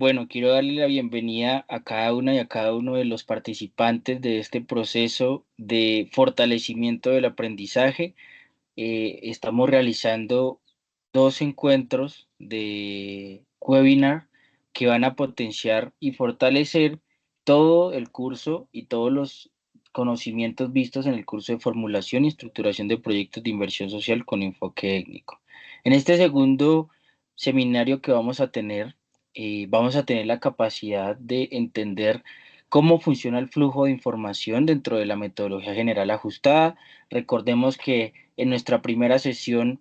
Bueno, quiero darle la bienvenida a cada una y a cada uno de los participantes de este proceso de fortalecimiento del aprendizaje. Estamos realizando dos encuentros de webinar que van a potenciar y fortalecer todo el curso y todos los conocimientos vistos en el curso de formulación y estructuración de proyectos de inversión social con enfoque étnico. En este segundo seminario que vamos a tener la capacidad de entender cómo funciona el flujo de información dentro de la metodología general ajustada. Recordemos que en nuestra primera sesión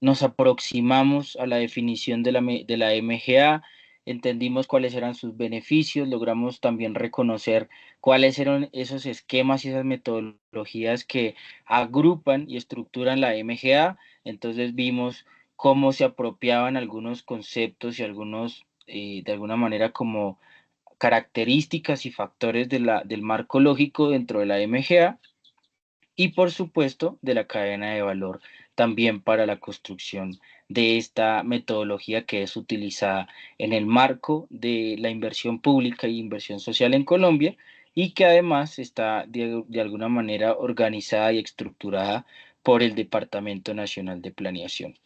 nos aproximamos a la definición de la MGA, entendimos cuáles eran sus beneficios, logramos también reconocer cuáles eran esos esquemas y esas metodologías que agrupan y estructuran la MGA. Entonces vimos cómo se apropiaban algunos conceptos y algunos, de alguna manera, como características y factores del marco lógico dentro de la MGA y por supuesto de la cadena de valor también para la construcción de esta metodología que es utilizada en el marco de la inversión pública y inversión social en Colombia y que además está de alguna manera organizada y estructurada por el Departamento Nacional de Planeación.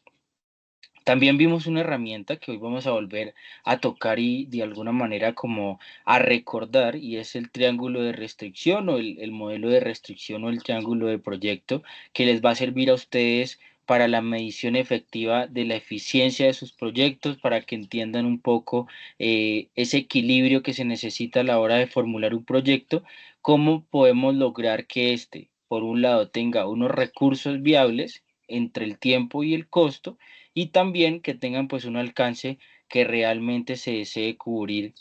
También vimos una herramienta que hoy vamos a volver a tocar y de alguna manera como a recordar, y es el triángulo de restricción o el modelo de restricción o el triángulo de proyecto que les va a servir a ustedes para la medición efectiva de la eficiencia de sus proyectos, para que entiendan un poco ese equilibrio que se necesita a la hora de formular un proyecto, cómo podemos lograr que éste, por un lado, tenga unos recursos viables entre el tiempo y el costo, y también que tengan pues un alcance que realmente se desee cubrir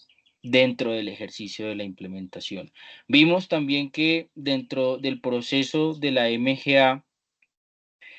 dentro del ejercicio de la implementación. Vimos también que dentro del proceso de la MGA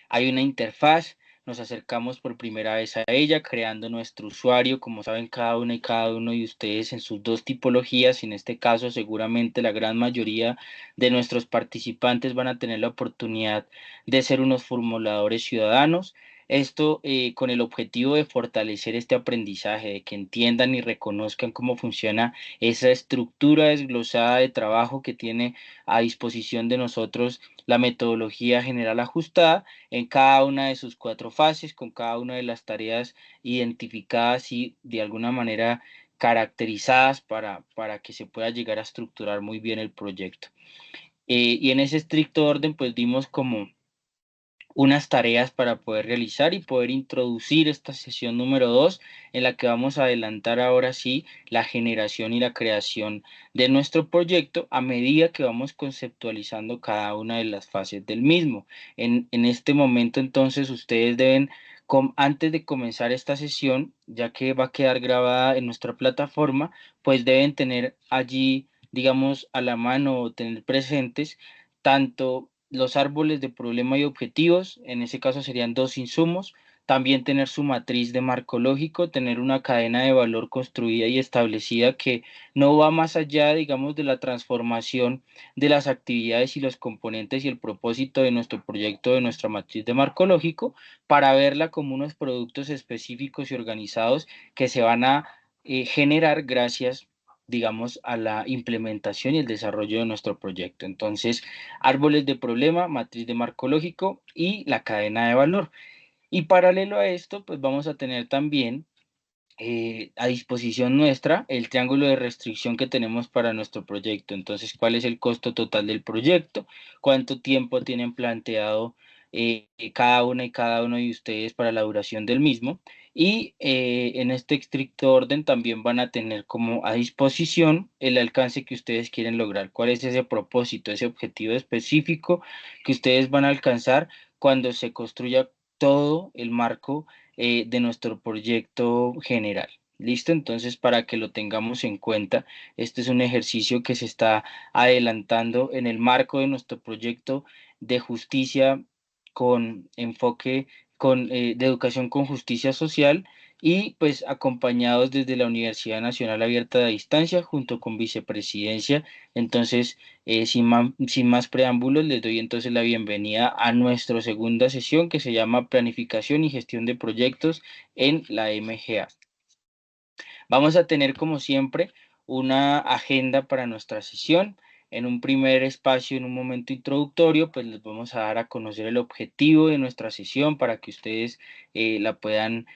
hay una interfaz, nos acercamos por primera vez a ella, creando nuestro usuario, como saben cada una y cada uno de ustedes en sus dos tipologías, en este caso seguramente la gran mayoría de nuestros participantes van a tener la oportunidad de ser unos formuladores ciudadanos. Esto con el objetivo de fortalecer este aprendizaje, de que entiendan y reconozcan cómo funciona esa estructura desglosada de trabajo que tiene a disposición de nosotros la metodología general ajustada en cada una de sus cuatro fases, con cada una de las tareas identificadas y de alguna manera caracterizadas para que se pueda llegar a estructurar muy bien el proyecto. Y en ese estricto orden, pues dimos como unas tareas para poder realizar y poder introducir esta sesión número 2 en la que vamos a adelantar ahora sí la generación y la creación de nuestro proyecto a medida que vamos conceptualizando cada una de las fases del mismo. En este momento entonces ustedes deben, antes de comenzar esta sesión, ya que va a quedar grabada en nuestra plataforma, pues deben tener allí, digamos, a la mano o tener presentes tanto los árboles de problema y objetivos, en ese caso serían dos insumos, también tener su matriz de marco lógico, tener una cadena de valor construida y establecida que no va más allá, digamos, de la transformación de las actividades y los componentes y el propósito de nuestro proyecto, de nuestra matriz de marco lógico, para verla como unos productos específicos y organizados que se van a generar gracias, digamos, a la implementación y el desarrollo de nuestro proyecto. Entonces, árboles de problema, matriz de marco lógico y la cadena de valor. Y paralelo a esto, pues vamos a tener también a disposición nuestra el triángulo de restricción que tenemos para nuestro proyecto. Entonces, ¿cuál es el costo total del proyecto? ¿Cuánto tiempo tienen planteado cada una y cada uno de ustedes para la duración del mismo? Y en este estricto orden también van a tener como a disposición el alcance que ustedes quieren lograr. ¿Cuál es ese propósito, ese objetivo específico que ustedes van a alcanzar cuando se construya todo el marco de nuestro proyecto general? ¿Listo? Entonces, para que lo tengamos en cuenta, este es un ejercicio que se está adelantando en el marco de nuestro proyecto de justicia con enfoque de educación con justicia social y pues acompañados desde la Universidad Nacional Abierta de Distancia junto con vicepresidencia. Entonces, sin más preámbulos, les doy entonces la bienvenida a nuestra segunda sesión que se llama Planificación y Gestión de Proyectos en la MGA. Vamos a tener, como siempre, una agenda para nuestra sesión. En un primer espacio, en un momento introductorio, pues les vamos a dar a conocer el objetivo de nuestra sesión para que ustedes la puedan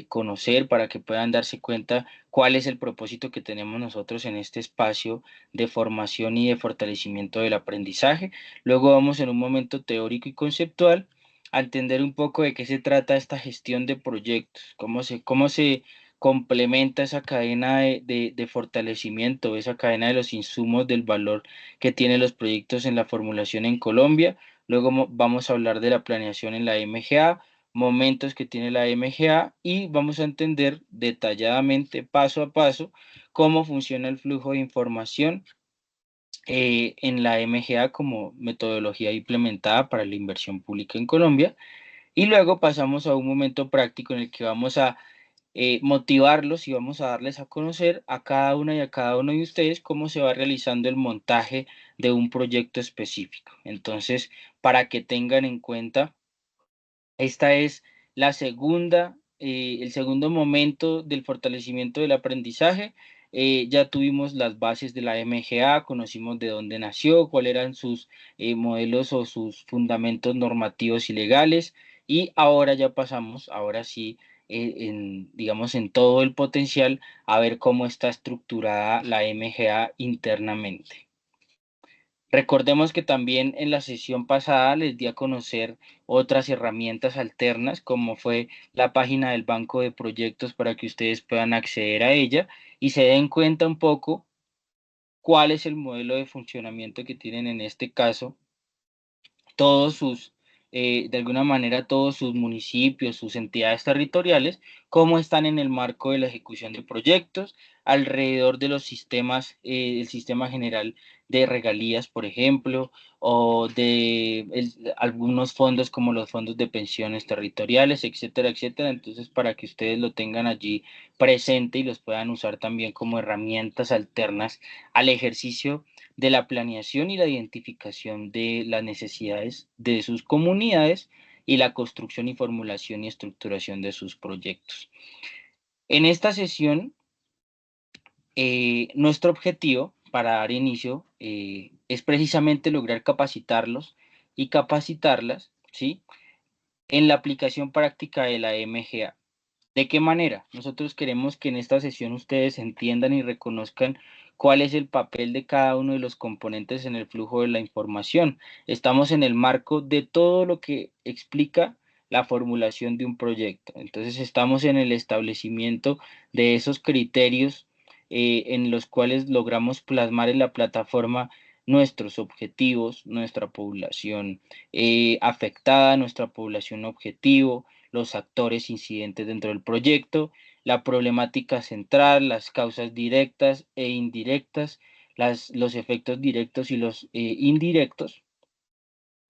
conocer, para que puedan darse cuenta cuál es el propósito que tenemos nosotros en este espacio de formación y de fortalecimiento del aprendizaje. Luego vamos en un momento teórico y conceptual a entender un poco de qué se trata esta gestión de proyectos, cómo se complementa esa cadena de fortalecimiento, esa cadena de los insumos del valor que tienen los proyectos en la formulación en Colombia. Luego vamos a hablar de la planeación en la MGA, momentos que tiene la MGA y vamos a entender detalladamente, paso a paso, cómo funciona el flujo de información en la MGA como metodología implementada para la inversión pública en Colombia. Y luego pasamos a un momento práctico en el que vamos a motivarlos y vamos a darles a conocer a cada una y a cada uno de ustedes cómo se va realizando el montaje de un proyecto específico. Entonces, para que tengan en cuenta, esta es el segundo momento del fortalecimiento del aprendizaje. Ya tuvimos las bases de la MGA, conocimos de dónde nació, cuáles eran sus modelos o sus fundamentos normativos y legales, y ahora ya pasamos, ahora sí, digamos, en todo el potencial, a ver cómo está estructurada la MGA internamente. Recordemos que también en la sesión pasada les di a conocer otras herramientas alternas, como fue la página del banco de proyectos para que ustedes puedan acceder a ella y se den cuenta un poco cuál es el modelo de funcionamiento que tienen en este caso todos sus, de alguna manera, todos sus municipios, sus entidades territoriales, cómo están en el marco de la ejecución de proyectos, alrededor de los sistemas, el sistema general de regalías, por ejemplo, o de algunos fondos como los fondos de pensiones territoriales, etcétera, etcétera. Entonces, para que ustedes lo tengan allí presente y los puedan usar también como herramientas alternas al ejercicio de la planeación y la identificación de las necesidades de sus comunidades y la construcción y formulación y estructuración de sus proyectos. En esta sesión, nuestro objetivo para dar inicio es precisamente lograr capacitarlos y capacitarlas, ¿sí?, en la aplicación práctica de la MGA. ¿De qué manera? Nosotros queremos que en esta sesión ustedes entiendan y reconozcan cuál es el papel de cada uno de los componentes en el flujo de la información. Estamos en el marco de todo lo que explica la formulación de un proyecto. Entonces estamos en el establecimiento de esos criterios en los cuales logramos plasmar en la plataforma nuestros objetivos, nuestra población afectada, nuestra población objetivo, los actores incidentes dentro del proyecto, la problemática central, las causas directas e indirectas, los efectos directos y los indirectos.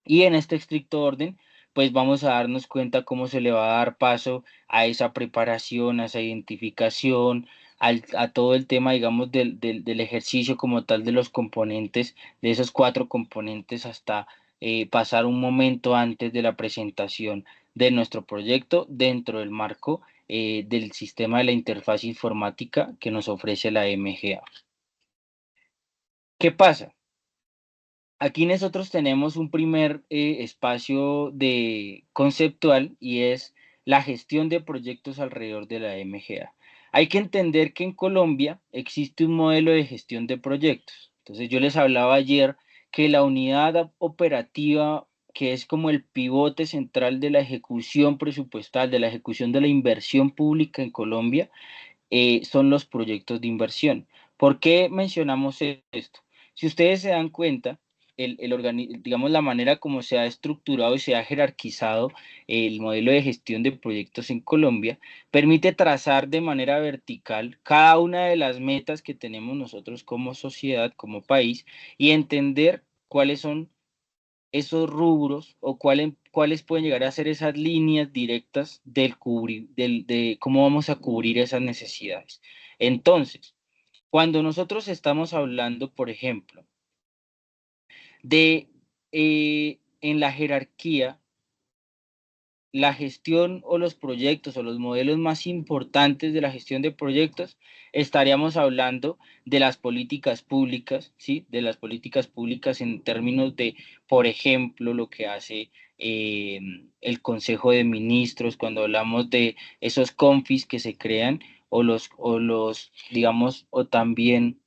Y en este estricto orden, pues vamos a darnos cuenta cómo se le va a dar paso a esa preparación, a esa identificación, a todo el tema, digamos, del ejercicio como tal de los componentes, de esos 4 componentes, hasta pasar un momento antes de la presentación de nuestro proyecto dentro del marco del sistema de la interfaz informática que nos ofrece la MGA. ¿Qué pasa? Aquí nosotros tenemos un primer espacio de conceptual y es la gestión de proyectos alrededor de la MGA. Hay que entender que en Colombia existe un modelo de gestión de proyectos. Entonces yo les hablaba ayer que la unidad operativa, que es como el pivote central de la ejecución presupuestal, de la ejecución de la inversión pública en Colombia, son los proyectos de inversión. ¿Por qué mencionamos esto? Si ustedes se dan cuenta, digamos, la manera como se ha estructurado y se ha jerarquizado el modelo de gestión de proyectos en Colombia, permite trazar de manera vertical cada una de las metas que tenemos nosotros como sociedad, como país, y entender cuáles son esos rubros o cuáles pueden llegar a ser esas líneas directas de cómo vamos a cubrir esas necesidades. Entonces, cuando nosotros estamos hablando, por ejemplo, de en la jerarquía la gestión o los proyectos o los modelos más importantes de la gestión de proyectos, estaríamos hablando de las políticas públicas, ¿sí? De las políticas públicas en términos de, por ejemplo, lo que hace eh, el Consejo de Ministros cuando hablamos de esos confis que se crean digamos, o también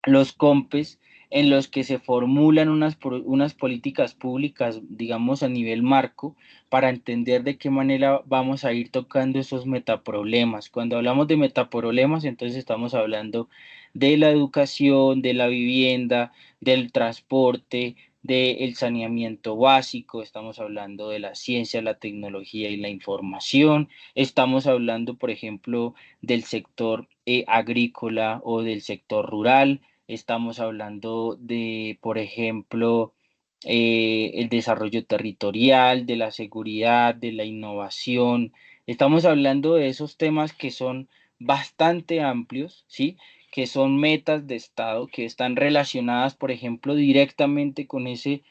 los COMPES en los que se formulan unas políticas públicas, digamos, a nivel marco, para entender de qué manera vamos a ir tocando esos metaproblemas. Cuando hablamos de metaproblemas, entonces estamos hablando de la educación, de la vivienda, del transporte, del saneamiento básico, estamos hablando de la ciencia, la tecnología y la información, estamos hablando, por ejemplo, del sector agrícola o del sector rural, estamos hablando de, por ejemplo, el desarrollo territorial, de la seguridad, de la innovación. Estamos hablando de esos temas que son bastante amplios, ¿sí? Que son metas de Estado, que están relacionadas, por ejemplo, directamente con ese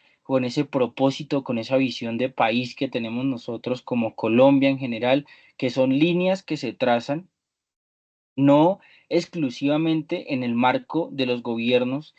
propósito, con esa visión de país que tenemos nosotros como Colombia en general, que son líneas que se trazan no exclusivamente en el marco de los gobiernos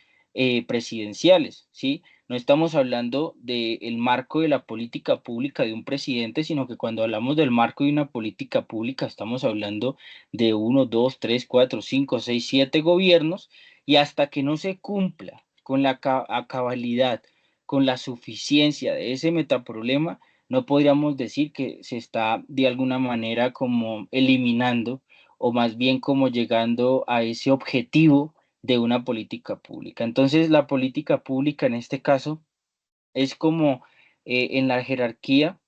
presidenciales, ¿sí? No estamos hablando del marco de la política pública de un presidente, sino que cuando hablamos del marco de una política pública estamos hablando de uno, dos, tres, cuatro, cinco, seis, siete gobiernos y hasta que no se cumpla con la a cabalidad, con la suficiencia de ese metaproblema, no podríamos decir que se está de alguna manera como eliminando o más bien como llegando a ese objetivo de una política pública. Entonces, la política pública en este caso es como en la jerarquía,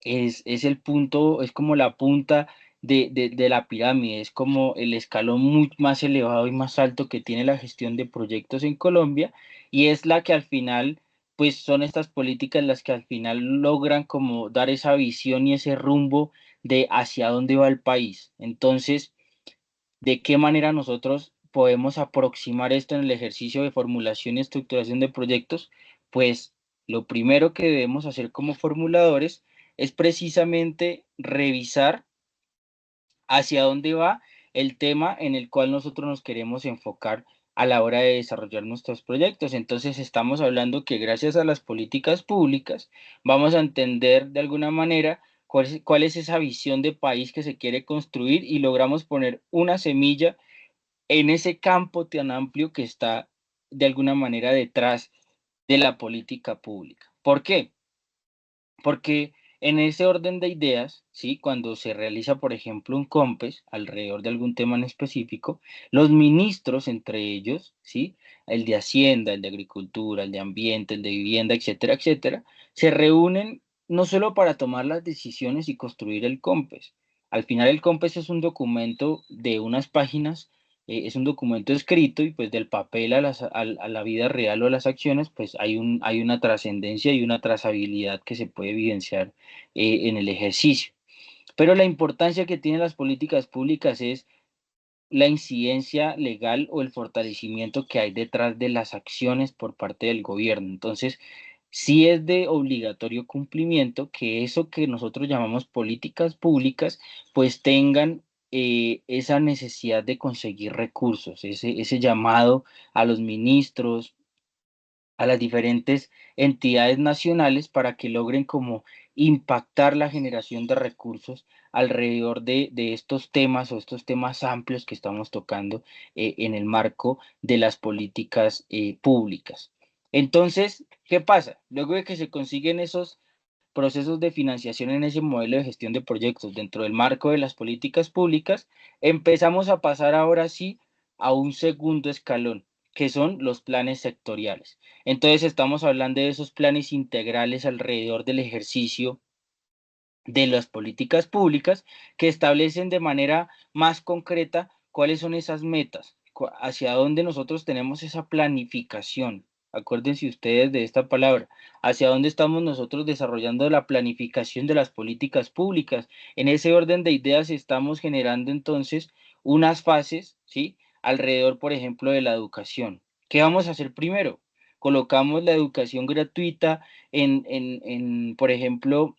es el punto, es como la punta de la pirámide, es como el escalón muy más elevado y más alto que tiene la gestión de proyectos en Colombia y es la que al final, pues son estas políticas las que al final logran como dar esa visión y ese rumbo de hacia dónde va el país. Entonces, ¿de qué manera nosotros podemos aproximar esto en el ejercicio de formulación y estructuración de proyectos? Pues lo primero que debemos hacer como formuladores es precisamente revisar hacia dónde va el tema en el cual nosotros nos queremos enfocar a la hora de desarrollar nuestros proyectos. Entonces estamos hablando que gracias a las políticas públicas vamos a entender de alguna manera cuál es esa visión de país que se quiere construir y logramos poner una semilla en ese campo tan amplio que está de alguna manera detrás de la política pública. ¿Por qué? Porque en ese orden de ideas, ¿sí? Cuando se realiza, por ejemplo, un COMPES alrededor de algún tema en específico, los ministros entre ellos, ¿sí? El de Hacienda, el de Agricultura, el de Ambiente, el de Vivienda, etcétera, etcétera, se reúnen no solo para tomar las decisiones y construir el COMPES. Al final el COMPES es un documento de unas páginas, es un documento escrito y pues del papel a la vida real o a las acciones, pues hay una trascendencia y una trazabilidad que se puede evidenciar en el ejercicio. Pero la importancia que tienen las políticas públicas es la incidencia legal o el fortalecimiento que hay detrás de las acciones por parte del gobierno. Entonces, sí es de obligatorio cumplimiento que eso que nosotros llamamos políticas públicas, pues tengan esa necesidad de conseguir recursos, ese llamado a los ministros, a las diferentes entidades nacionales para que logren como impactar la generación de recursos alrededor de estos temas o estos temas amplios que estamos tocando en el marco de las políticas públicas. Entonces, ¿qué pasa? Luego de que se consiguen esos procesos de financiación en ese modelo de gestión de proyectos dentro del marco de las políticas públicas, empezamos a pasar ahora sí a un segundo escalón, que son los planes sectoriales. Entonces estamos hablando de esos planes integrales alrededor del ejercicio de las políticas públicas que establecen de manera más concreta cuáles son esas metas, hacia dónde nosotros tenemos esa planificación. Acuérdense ustedes de esta palabra, hacia dónde estamos nosotros desarrollando la planificación de las políticas públicas. En ese orden de ideas estamos generando entonces unas fases, ¿sí? Alrededor, por ejemplo, de la educación. ¿Qué vamos a hacer primero? Colocamos la educación gratuita por ejemplo,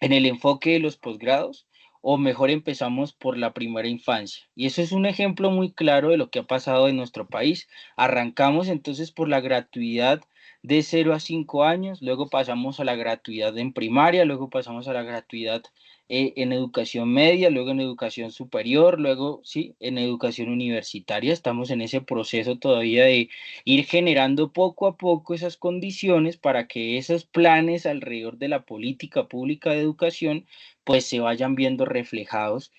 en el enfoque de los posgrados o mejor empezamos por la primera infancia. Y eso es un ejemplo muy claro de lo que ha pasado en nuestro país. Arrancamos entonces por la gratuidad de 0 a 5 años, luego pasamos a la gratuidad en primaria, luego pasamos a la gratuidad en educación media, luego en educación superior, luego sí, en educación universitaria. Estamos en ese proceso todavía de ir generando poco a poco esas condiciones para que esos planes alrededor de la política pública de educación pues se vayan viendo reflejados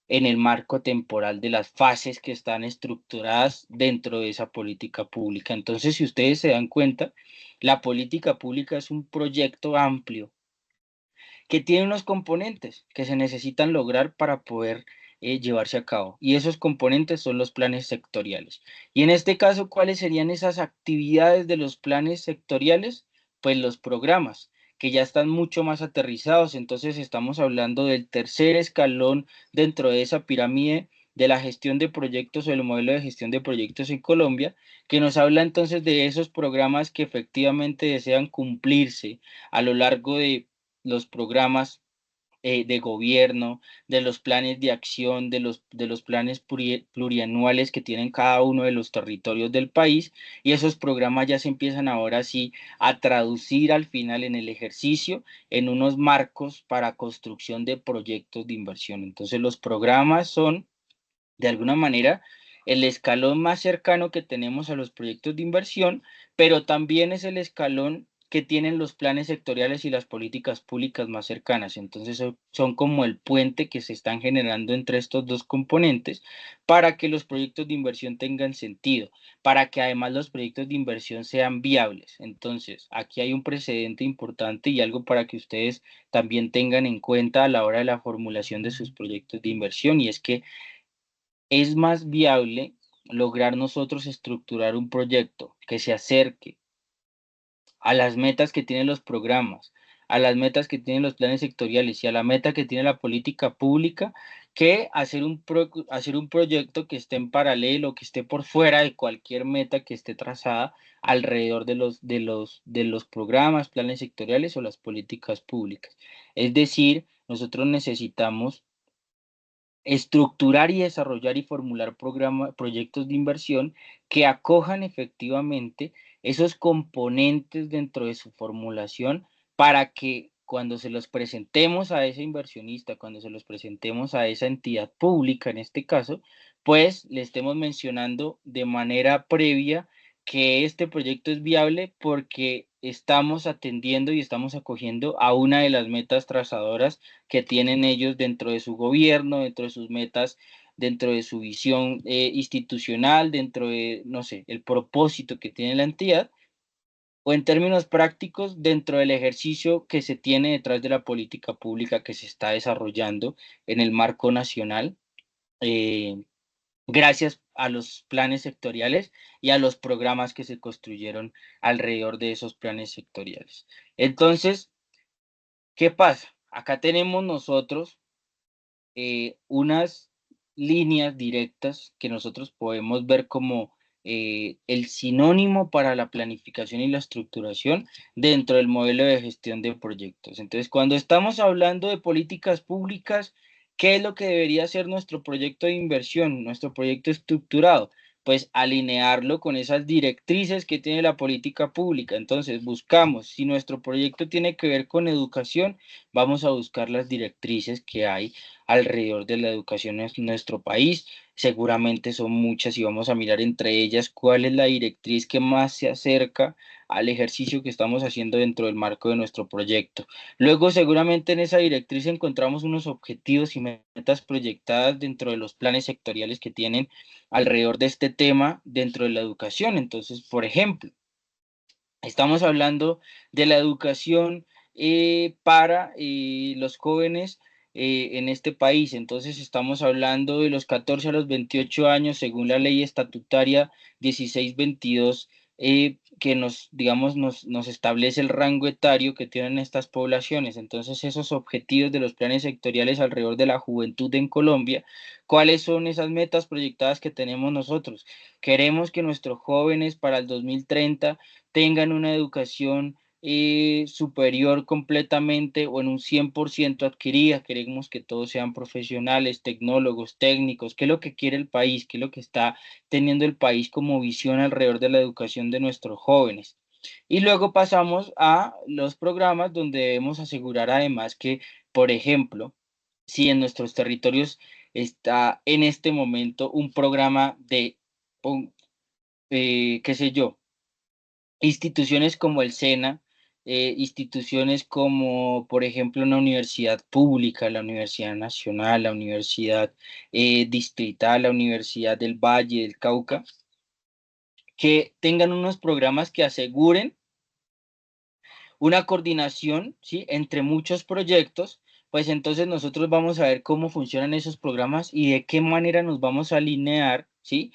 en el marco temporal de las fases que están estructuradas dentro de esa política pública. Entonces, si ustedes se dan cuenta, la política pública es un proyecto amplio que tiene unos componentes que se necesitan lograr para poder llevarse a cabo. Y esos componentes son los planes sectoriales. Y en este caso, ¿cuáles serían esas actividades de los planes sectoriales? Pues los programas, que ya están mucho más aterrizados. Entonces estamos hablando del tercer escalón dentro de esa pirámide de la gestión de proyectos o el modelo de gestión de proyectos en Colombia, que nos habla entonces de esos programas que efectivamente desean cumplirse a lo largo de los programas de gobierno, de los planes de acción, de los planes plurianuales que tienen cada uno de los territorios del país, y esos programas ya se empiezan ahora sí a traducir al final en el ejercicio en unos marcos para construcción de proyectos de inversión. Entonces los programas son de alguna manera el escalón más cercano que tenemos a los proyectos de inversión, pero también es el escalón que tienen los planes sectoriales y las políticas públicas más cercanas. Entonces son como el puente que se están generando entre estos dos componentes para que los proyectos de inversión tengan sentido, para que además los proyectos de inversión sean viables. Entonces, aquí hay un precedente importante y algo para que ustedes también tengan en cuenta a la hora de la formulación de sus proyectos de inversión, y es que es más viable lograr nosotros estructurar un proyecto que se acerque a las metas que tienen los programas, a las metas que tienen los planes sectoriales y a la meta que tiene la política pública, que hacer un proyecto que esté en paralelo, que esté por fuera de cualquier meta que esté trazada alrededor de los programas, planes sectoriales o las políticas públicas. Es decir, nosotros necesitamos estructurar y desarrollar y formular proyectos de inversión que acojan efectivamente esos componentes dentro de su formulación para que cuando se los presentemos a ese inversionista, cuando se los presentemos a esa entidad pública en este caso, pues le estemos mencionando de manera previa que este proyecto es viable porque estamos atendiendo y estamos acogiendo a una de las metas trazadoras que tienen ellos dentro de su gobierno, dentro de sus metas, dentro de su visión institucional, dentro de, no sé, el propósito que tiene la entidad, o en términos prácticos, dentro del ejercicio que se tiene detrás de la política pública que se está desarrollando en el marco nacional, eh, gracias a los planes sectoriales y a los programas que se construyeron alrededor de esos planes sectoriales. Entonces, ¿qué pasa? Acá tenemos nosotros unas líneas directas que nosotros podemos ver como el sinónimo para la planificación y la estructuración dentro del modelo de gestión de proyectos. Entonces, cuando estamos hablando de políticas públicas, ¿qué es lo que debería ser nuestro proyecto de inversión, nuestro proyecto estructurado? Pues alinearlo con esas directrices que tiene la política pública. Entonces, buscamos, si nuestro proyecto tiene que ver con educación, vamos a buscar las directrices que hay alrededor de la educación en nuestro país. Seguramente son muchas y vamos a mirar entre ellas cuál es la directriz que más se acerca al ejercicio que estamos haciendo dentro del marco de nuestro proyecto. Luego, seguramente en esa directriz encontramos unos objetivos y metas proyectadas dentro de los planes sectoriales que tienen alrededor de este tema dentro de la educación. Entonces, por ejemplo, estamos hablando de la educación para los jóvenes en este país. Entonces estamos hablando de los 14 a los 28 años según la ley estatutaria 1622 que nos, digamos, nos establece el rango etario que tienen estas poblaciones. Entonces esos objetivos de los planes sectoriales alrededor de la juventud en Colombia, ¿cuáles son esas metas proyectadas que tenemos nosotros? Queremos que nuestros jóvenes para el 2030 tengan una educación superior completamente o en un 100% adquirida. Queremos que todos sean profesionales, tecnólogos, técnicos. ¿Qué es lo que quiere el país? ¿Qué es lo que está teniendo el país como visión alrededor de la educación de nuestros jóvenes? Y luego pasamos a los programas donde debemos asegurar además que, por ejemplo, si en nuestros territorios está en este momento un programa de, qué sé yo, instituciones como el SENA, instituciones como, por ejemplo, una universidad pública, la Universidad Nacional, la Universidad Distrital, la Universidad del Valle, del Cauca, que tengan unos programas que aseguren una coordinación, ¿sí? Entre muchos proyectos, pues entonces nosotros vamos a ver cómo funcionan esos programas y de qué manera nos vamos a alinear, ¿sí?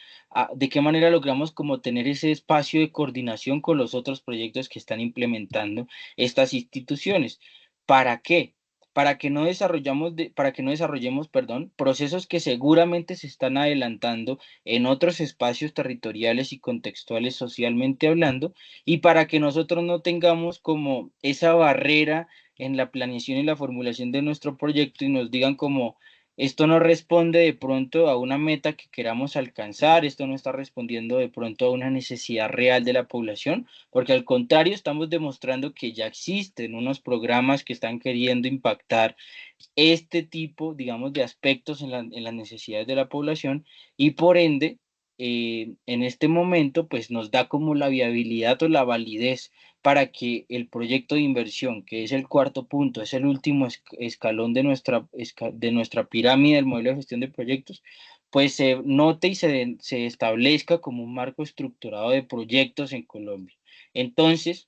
De qué manera logramos como tener ese espacio de coordinación con los otros proyectos que están implementando estas instituciones. ¿Para qué? Para que no desarrollemos, perdón, procesos que seguramente se están adelantando en otros espacios territoriales y contextuales socialmente hablando, y para que nosotros no tengamos como esa barrera en la planeación y la formulación de nuestro proyecto y nos digan como esto no responde de pronto a una meta que queramos alcanzar, esto no está respondiendo de pronto a una necesidad real de la población, porque al contrario estamos demostrando que ya existen unos programas que están queriendo impactar este tipo, digamos, de aspectos en las necesidades de la población y por ende, en este momento, pues nos da como la viabilidad o la validez para que el proyecto de inversión, que es el cuarto punto, es el último escalón de nuestra pirámide del modelo de gestión de proyectos, pues se note y se establezca como un marco estructurado de proyectos en Colombia. Entonces,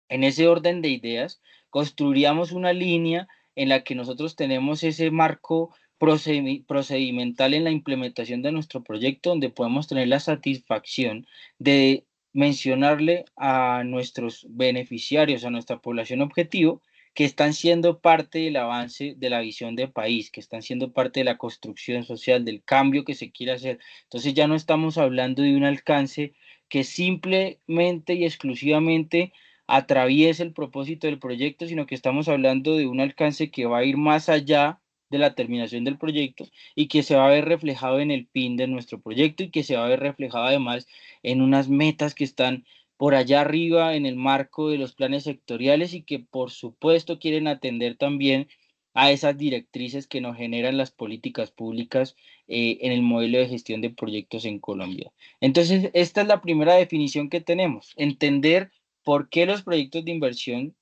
en ese orden de ideas, construiríamos una línea en la que nosotros tenemos ese marco procedimental en la implementación de nuestro proyecto, donde podemos tener la satisfacción de mencionarle a nuestros beneficiarios, a nuestra población objetivo, que están siendo parte del avance de la visión de país, que están siendo parte de la construcción social, del cambio que se quiere hacer. Entonces ya no estamos hablando de un alcance que simplemente y exclusivamente atraviese el propósito del proyecto, sino que estamos hablando de un alcance que va a ir más allá de la terminación del proyecto y que se va a ver reflejado en el PIN de nuestro proyecto y que se va a ver reflejado además en unas metas que están por allá arriba en el marco de los planes sectoriales y que por supuesto quieren atender también a esas directrices que nos generan las políticas públicas en el modelo de gestión de proyectos en Colombia. Entonces, esta es la primera definición que tenemos, entender por qué los proyectos de inversión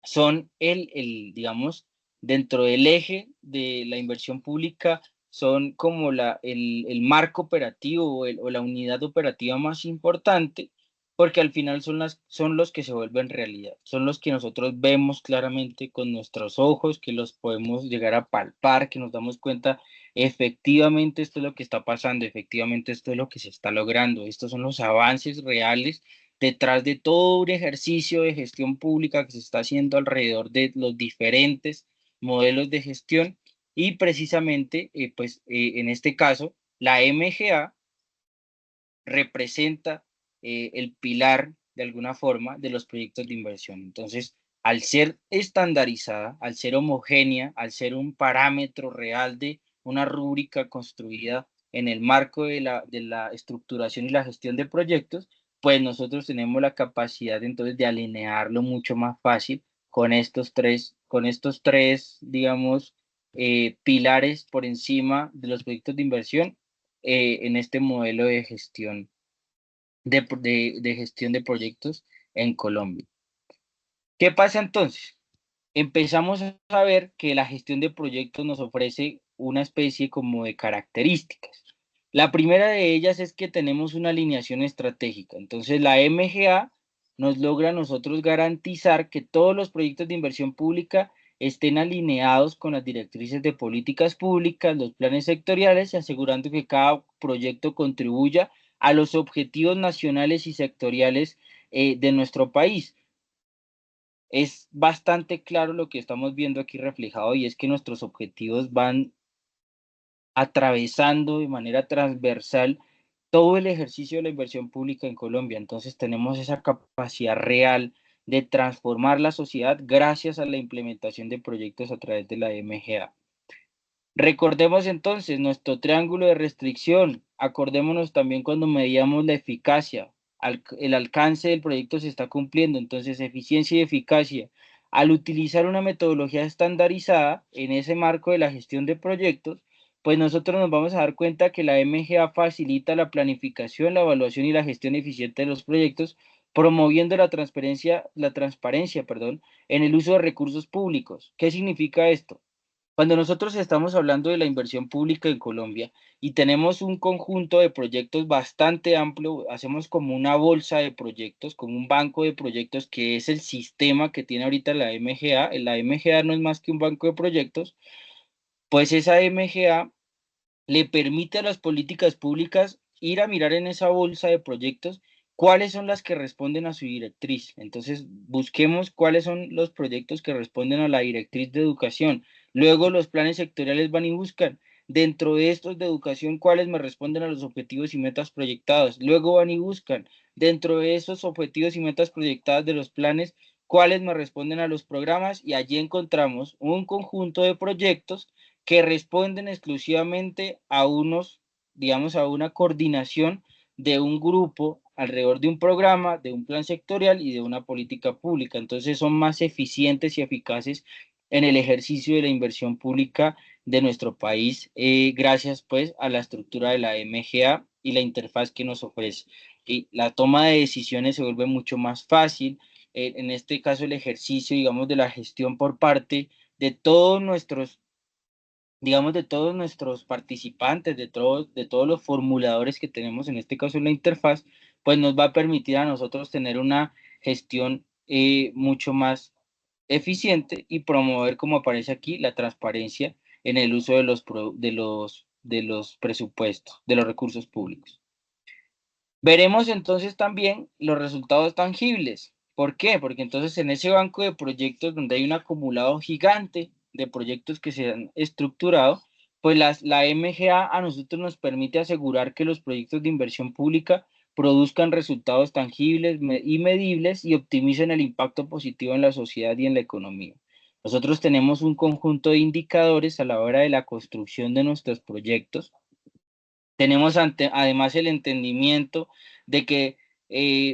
son digamos, dentro del eje de la inversión pública, son como el marco operativo o la unidad operativa más importante, porque al final son los que se vuelven realidad, son los que nosotros vemos claramente con nuestros ojos, que los podemos llegar a palpar, que nos damos cuenta, efectivamente esto es lo que está pasando, efectivamente esto es lo que se está logrando, estos son los avances reales detrás de todo un ejercicio de gestión pública que se está haciendo alrededor de los diferentes modelos de gestión y precisamente, en este caso, la MGA representa el pilar de alguna forma de los proyectos de inversión. Entonces, al ser estandarizada, al ser homogénea, al ser un parámetro real de una rúbrica construida en el marco de la estructuración y la gestión de proyectos, pues nosotros tenemos la capacidad entonces de alinearlo mucho más fácil con estos tres, digamos, pilares por encima de los proyectos de inversión en este modelo de gestión de gestión de proyectos en Colombia. ¿Qué pasa entonces? Empezamos a ver que la gestión de proyectos nos ofrece una especie como de características. La primera de ellas es que tenemos una alineación estratégica. Entonces, la MGA nos logra a nosotros garantizar que todos los proyectos de inversión pública estén alineados con las directrices de políticas públicas, los planes sectoriales y asegurando que cada proyecto contribuya a los objetivos nacionales y sectoriales de nuestro país. Es bastante claro lo que estamos viendo aquí reflejado y es que nuestros objetivos van atravesando de manera transversal todo el ejercicio de la inversión pública en Colombia. Entonces tenemos esa capacidad real de transformar la sociedad gracias a la implementación de proyectos a través de la MGA. Recordemos entonces nuestro triángulo de restricción. Acordémonos también cuando medíamos la eficacia. El alcance del proyecto se está cumpliendo, entonces eficiencia y eficacia. Al utilizar una metodología estandarizada en ese marco de la gestión de proyectos, pues nosotros nos vamos a dar cuenta que la MGA facilita la planificación, la evaluación y la gestión eficiente de los proyectos, promoviendo la transparencia, perdón, en el uso de recursos públicos. ¿Qué significa esto? Cuando nosotros estamos hablando de la inversión pública en Colombia y tenemos un conjunto de proyectos bastante amplio, hacemos como una bolsa de proyectos, como un banco de proyectos que es el sistema que tiene ahorita la MGA. La MGA no es más que un banco de proyectos, pues esa MGA le permite a las políticas públicas ir a mirar en esa bolsa de proyectos cuáles son las que responden a su directriz. Entonces, busquemos cuáles son los proyectos que responden a la directriz de educación. Luego, los planes sectoriales van y buscan dentro de estos de educación cuáles me responden a los objetivos y metas proyectados. Luego van y buscan dentro de esos objetivos y metas proyectadas de los planes cuáles me responden a los programas y allí encontramos un conjunto de proyectos que responden exclusivamente a unos, digamos, a una coordinación de un grupo alrededor de un programa, de un plan sectorial y de una política pública. Entonces son más eficientes y eficaces en el ejercicio de la inversión pública de nuestro país, gracias pues a la estructura de la MGA y la interfaz que nos ofrece. Y la toma de decisiones se vuelve mucho más fácil, en este caso el ejercicio, digamos, de la gestión por parte de todos nuestros, digamos, de todos nuestros participantes, de todos los formuladores que tenemos, en este caso en la interfaz, pues nos va a permitir a nosotros tener una gestión mucho más eficiente y promover, como aparece aquí, la transparencia en el uso de los presupuestos, de los recursos públicos. Veremos entonces también los resultados tangibles. ¿Por qué? Porque entonces en ese banco de proyectos donde hay un acumulado gigante de proyectos que se han estructurado, pues la MGA a nosotros nos permite asegurar que los proyectos de inversión pública produzcan resultados tangibles y medibles y optimicen el impacto positivo en la sociedad y en la economía. Nosotros tenemos un conjunto de indicadores a la hora de la construcción de nuestros proyectos. Tenemos además el entendimiento de que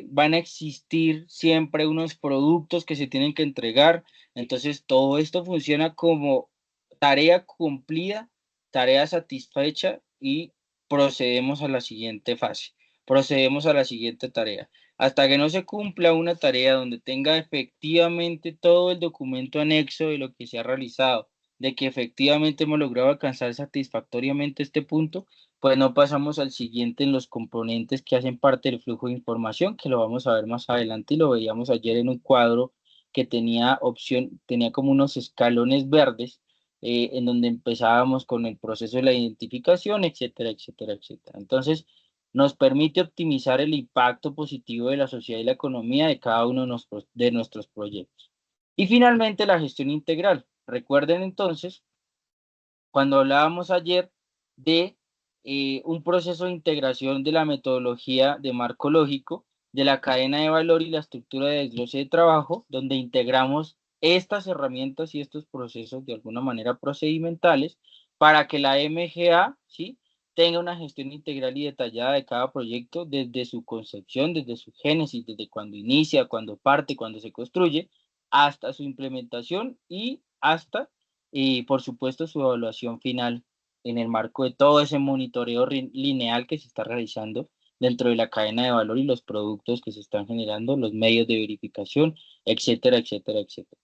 van a existir siempre unos productos que se tienen que entregar. Entonces, todo esto funciona como tarea cumplida, tarea satisfecha y procedemos a la siguiente fase. Procedemos a la siguiente tarea. Hasta que no se cumpla una tarea donde tenga efectivamente todo el documento anexo de lo que se ha realizado, de que efectivamente hemos logrado alcanzar satisfactoriamente este punto, pues no pasamos al siguiente en los componentes que hacen parte del flujo de información, que lo vamos a ver más adelante y lo veíamos ayer en un cuadro que tenía opción, tenía como unos escalones verdes, en donde empezábamos con el proceso de la identificación, etcétera, etcétera, etcétera. Entonces, nos permite optimizar el impacto positivo de la sociedad y la economía de cada uno de nuestros proyectos. Y finalmente, la gestión integral. Recuerden entonces, cuando hablábamos ayer de un proceso de integración de la metodología de marco lógico, de la cadena de valor y la estructura de desglose de trabajo, donde integramos estas herramientas y estos procesos de alguna manera procedimentales para que la MGA, ¿sí?, tenga una gestión integral y detallada de cada proyecto desde su concepción, desde su génesis, desde cuando inicia, cuando parte, cuando se construye, hasta su implementación y hasta y por supuesto su evaluación final en el marco de todo ese monitoreo lineal que se está realizando dentro de la cadena de valor y los productos que se están generando, los medios de verificación, etcétera, etcétera, etcétera.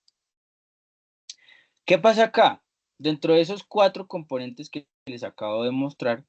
¿Qué pasa acá? Dentro de esos 4 componentes que les acabo de mostrar,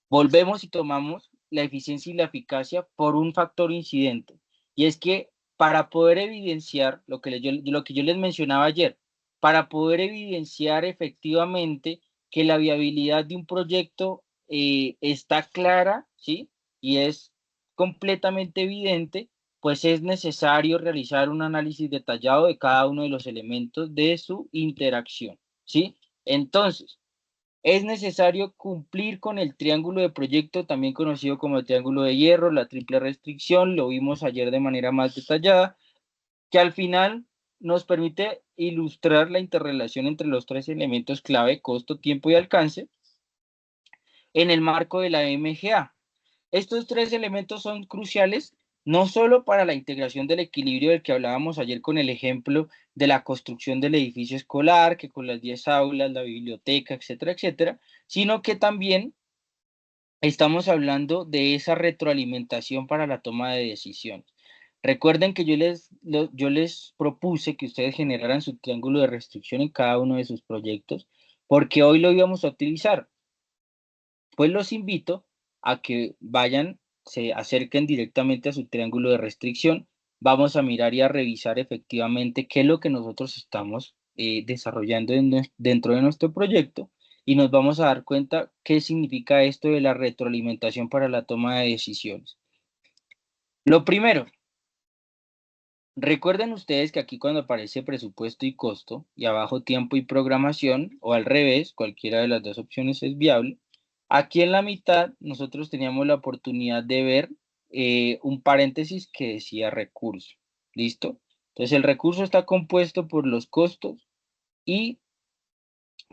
volvemos y tomamos la eficiencia y la eficacia por un factor incidente. Y es que para poder evidenciar lo que yo les mencionaba ayer, para poder evidenciar efectivamente que la viabilidad de un proyecto está clara, ¿sí? Y es completamente evidente, pues es necesario realizar un análisis detallado de cada uno de los elementos de su interacción, ¿sí? Entonces, es necesario cumplir con el triángulo de proyecto, también conocido como el triángulo de hierro, la triple restricción, lo vimos ayer de manera más detallada, que al final nos permite ilustrar la interrelación entre los tres elementos clave, costo, tiempo y alcance, en el marco de la MGA. Estos tres elementos son cruciales no solo para la integración del equilibrio del que hablábamos ayer con el ejemplo de la construcción del edificio escolar, que con las 10 aulas, la biblioteca, etcétera, etcétera, sino que también estamos hablando de esa retroalimentación para la toma de decisiones. Recuerden que yo les propuse que ustedes generaran su triángulo de restricción en cada uno de sus proyectos, porque hoy lo íbamos a utilizar. Pues los invito a que vayan, se acerquen directamente a su triángulo de restricción. Vamos a mirar y a revisar efectivamente qué es lo que nosotros estamos desarrollando dentro de nuestro proyecto y nos vamos a dar cuenta qué significa esto de la retroalimentación para la toma de decisiones. Lo primero, recuerden ustedes que aquí cuando aparece presupuesto y costo y abajo tiempo y programación o al revés, cualquiera de las dos opciones es viable. Aquí en la mitad nosotros teníamos la oportunidad de ver un paréntesis que decía recurso. ¿Listo? Entonces el recurso está compuesto por los costos y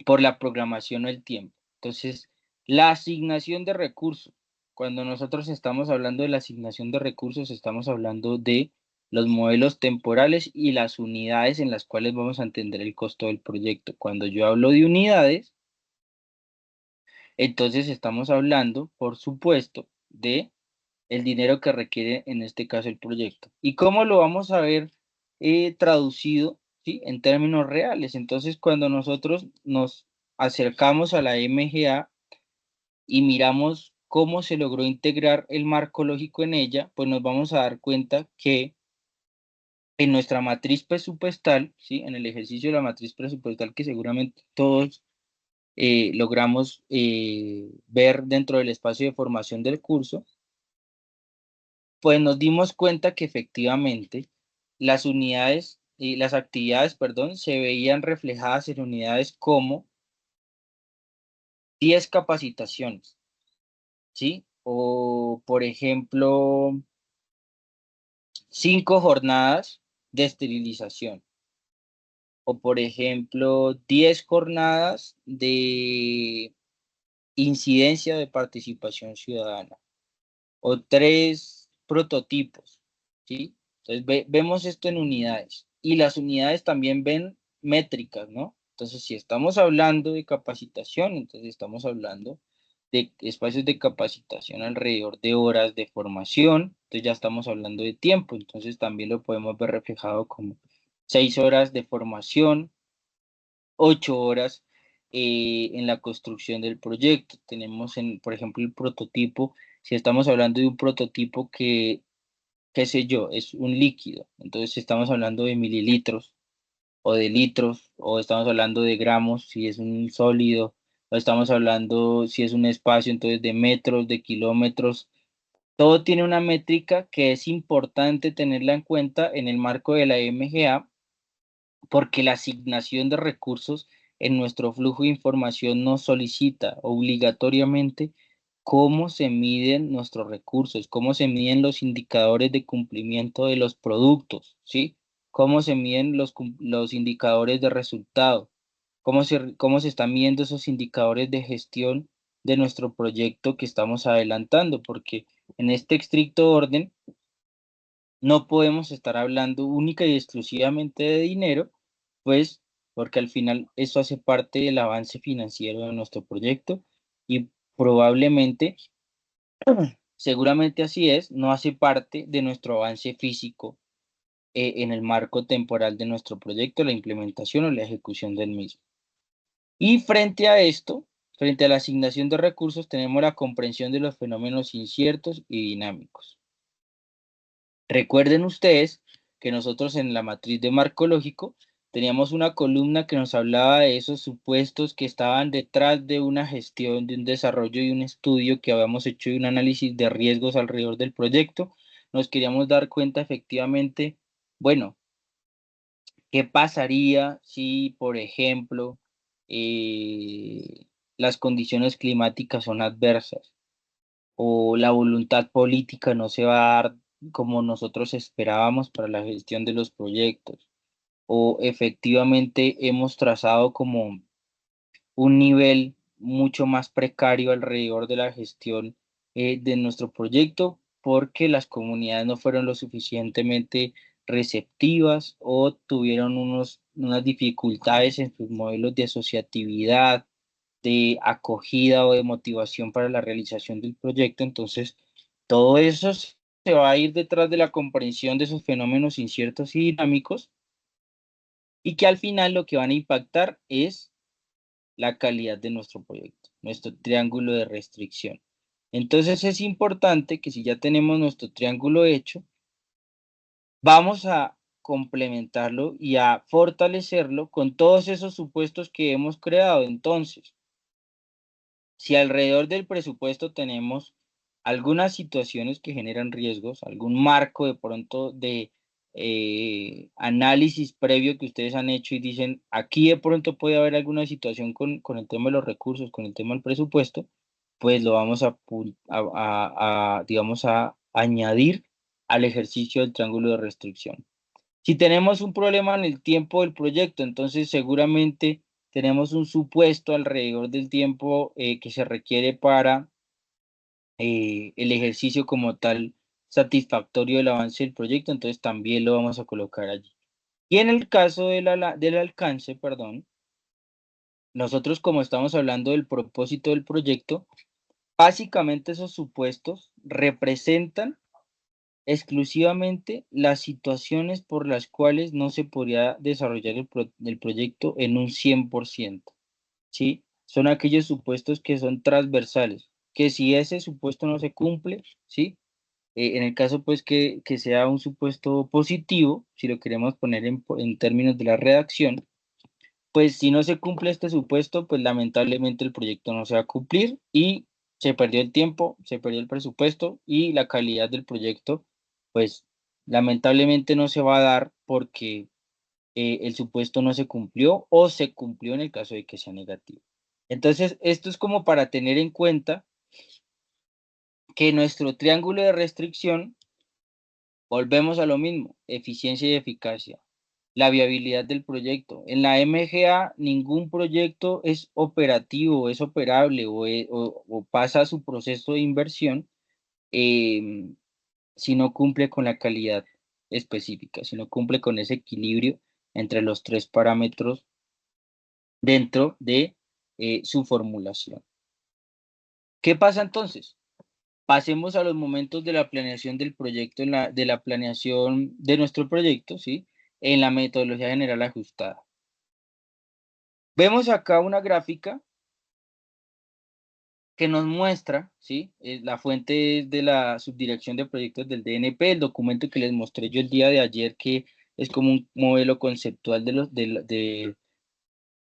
por la programación o el tiempo. Entonces, la asignación de recursos. Cuando nosotros estamos hablando de la asignación de recursos, estamos hablando de los modelos temporales y las unidades en las cuales vamos a entender el costo del proyecto. Cuando yo hablo de unidades, entonces estamos hablando, por supuesto, de el dinero que requiere en este caso el proyecto. ¿Y cómo lo vamos a ver traducido, ¿sí? En términos reales? Entonces, cuando nosotros nos acercamos a la MGA y miramos cómo se logró integrar el marco lógico en ella, pues nos vamos a dar cuenta que en nuestra matriz presupuestal, ¿sí? En el ejercicio de la matriz presupuestal que seguramente todos logramos ver dentro del espacio de formación del curso, pues nos dimos cuenta que efectivamente las unidades y las actividades, perdón, se veían reflejadas en unidades como 10 capacitaciones, ¿sí? O, por ejemplo, 5 jornadas de esterilización. O, por ejemplo, 10 jornadas de incidencia de participación ciudadana. O 3 prototipos, ¿sí? Entonces vemos esto en unidades y las unidades también ven métricas, ¿no? Entonces, si estamos hablando de capacitación, entonces estamos hablando de espacios de capacitación alrededor de horas de formación, entonces ya estamos hablando de tiempo, entonces también lo podemos ver reflejado como 6 horas de formación, 8 horas en la construcción del proyecto. Tenemos, por ejemplo, el prototipo. Si estamos hablando de un prototipo que, qué sé yo, es un líquido, entonces estamos hablando de mililitros o de litros, o estamos hablando de gramos si es un sólido, o estamos hablando si es un espacio, entonces de metros, de kilómetros. Todo tiene una métrica que es importante tenerla en cuenta en el marco de la MGA porque la asignación de recursos en nuestro flujo de información nos solicita obligatoriamente cómo se miden nuestros recursos, cómo se miden los indicadores de cumplimiento de los productos, ¿sí? Cómo se miden los indicadores de resultado, cómo se están midiendo esos indicadores de gestión de nuestro proyecto que estamos adelantando, porque en este estricto orden no podemos estar hablando única y exclusivamente de dinero, pues porque al final eso hace parte del avance financiero de nuestro proyecto y probablemente, seguramente así es, no hace parte de nuestro avance físico en el marco temporal de nuestro proyecto, la implementación o la ejecución del mismo. Y frente a esto, frente a la asignación de recursos, tenemos la comprensión de los fenómenos inciertos y dinámicos. Recuerden ustedes que nosotros en la matriz de marco lógico teníamos una columna que nos hablaba de esos supuestos que estaban detrás de una gestión, de un desarrollo y un estudio que habíamos hecho y un análisis de riesgos alrededor del proyecto. Nos queríamos dar cuenta efectivamente, bueno, qué pasaría si, por ejemplo, eh, las condiciones climáticas son adversas o la voluntad política no se va a dar como nosotros esperábamos para la gestión de los proyectos, o efectivamente hemos trazado como un nivel mucho más precario alrededor de la gestión de nuestro proyecto porque las comunidades no fueron lo suficientemente receptivas o tuvieron unas dificultades en sus modelos de asociatividad, de acogida o de motivación para la realización del proyecto. Entonces, todo eso se va a ir detrás de la comprensión de esos fenómenos inciertos y dinámicos y que al final lo que van a impactar es la calidad de nuestro proyecto, nuestro triángulo de restricción. Entonces es importante que si ya tenemos nuestro triángulo hecho, vamos a complementarlo y a fortalecerlo con todos esos supuestos que hemos creado. Entonces, si alrededor del presupuesto tenemos algunas situaciones que generan riesgos, algún marco de pronto de análisis previo que ustedes han hecho y dicen, aquí de pronto puede haber alguna situación con el tema de los recursos, con el tema del presupuesto, pues lo vamos digamos, a añadir al ejercicio del triángulo de restricción. Si tenemos un problema en el tiempo del proyecto, entonces seguramente tenemos un supuesto alrededor del tiempo que se requiere para el ejercicio como tal satisfactorio del avance del proyecto, entonces también lo vamos a colocar allí. Y en el caso del alcance, perdón, nosotros como estamos hablando del propósito del proyecto, básicamente esos supuestos representan exclusivamente las situaciones por las cuales no se podría desarrollar el proyecto en un 100%, ¿sí? Son aquellos supuestos que son transversales, que si ese supuesto no se cumple, ¿sí? En el caso, pues, que sea un supuesto positivo, si lo queremos poner en términos de la redacción, pues si no se cumple este supuesto, pues lamentablemente el proyecto no se va a cumplir y se perdió el tiempo, se perdió el presupuesto y la calidad del proyecto, pues lamentablemente no se va a dar porque el supuesto no se cumplió o se cumplió en el caso de que sea negativo. Entonces, esto es como para tener en cuenta que nuestro triángulo de restricción, volvemos a lo mismo, eficiencia y eficacia. La viabilidad del proyecto. En la MGA, ningún proyecto es operativo, es operable o pasa su proceso de inversión eh, si no cumple con la calidad específica, si no cumple con ese equilibrio entre los tres parámetros dentro de su formulación. ¿Qué pasa entonces? Pasemos a los momentos de la planeación del proyecto, de la planeación de nuestro proyecto, ¿sí? En la metodología general ajustada. Vemos acá una gráfica que nos muestra, ¿sí? La fuente es de la Subdirección de Proyectos del DNP, el documento que les mostré yo el día de ayer, que es como un modelo conceptual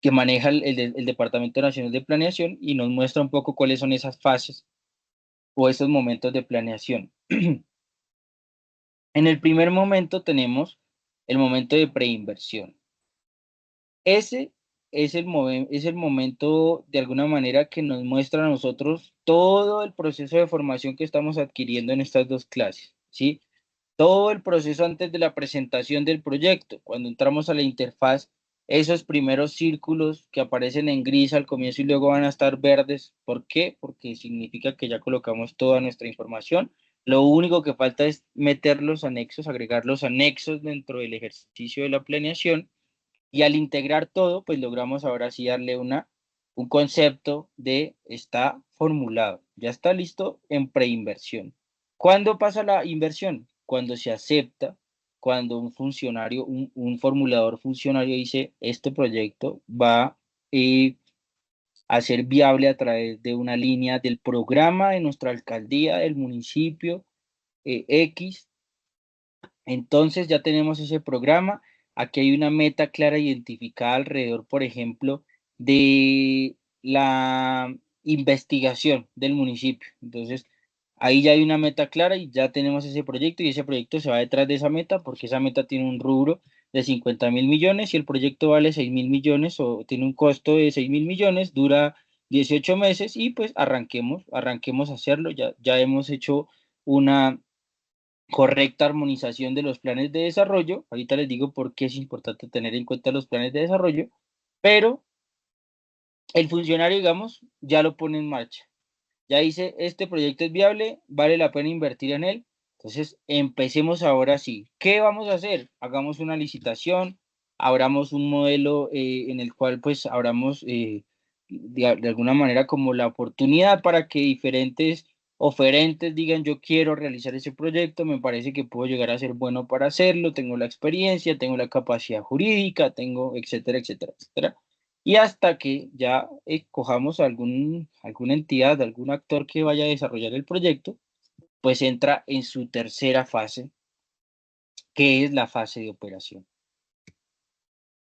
que maneja el Departamento Nacional de Planeación y nos muestra un poco cuáles son esas fases o esos momentos de planeación. En el primer momento tenemos el momento de preinversión. Ese es el momento, de alguna manera, que nos muestra a nosotros todo el proceso de formación que estamos adquiriendo en estas dos clases, ¿sí? Todo el proceso antes de la presentación del proyecto. Cuando entramos a la interfaz, esos primeros círculos que aparecen en gris al comienzo y luego van a estar verdes. ¿Por qué? Porque significa que ya colocamos toda nuestra información. Lo único que falta es meter los anexos, agregar los anexos dentro del ejercicio de la planeación y al integrar todo, pues logramos ahora sí darle un concepto de está formulado, ya está listo en preinversión. ¿Cuándo pasa la inversión? Cuando se acepta, cuando un funcionario, un formulador funcionario dice, este proyecto va a ser viable a través de una línea del programa de nuestra alcaldía, del municipio X. Entonces ya tenemos ese programa. Aquí hay una meta clara identificada alrededor, por ejemplo, de la investigación del municipio. Entonces, ahí ya hay una meta clara y ya tenemos ese proyecto y ese proyecto se va detrás de esa meta porque esa meta tiene un rubro de 50.000 millones y el proyecto vale 6.000 millones o tiene un costo de 6.000 millones, dura 18 meses y pues arranquemos a hacerlo. Ya hemos hecho una correcta armonización de los planes de desarrollo. Ahorita les digo por qué es importante tener en cuenta los planes de desarrollo, pero el funcionario, digamos, ya lo pone en marcha. Ya dice, este proyecto es viable, vale la pena invertir en él. Entonces, empecemos ahora sí. ¿Qué vamos a hacer? Hagamos una licitación, abramos un modelo en el cual pues abramos de alguna manera como la oportunidad para que diferentes oferentes digan, yo quiero realizar ese proyecto, me parece que puedo llegar a ser bueno para hacerlo, tengo la experiencia, tengo la capacidad jurídica, tengo, etcétera, etcétera, etcétera. Y hasta que ya escojamos alguna entidad, algún actor que vaya a desarrollar el proyecto, pues entra en su tercera fase, que es la fase de operación.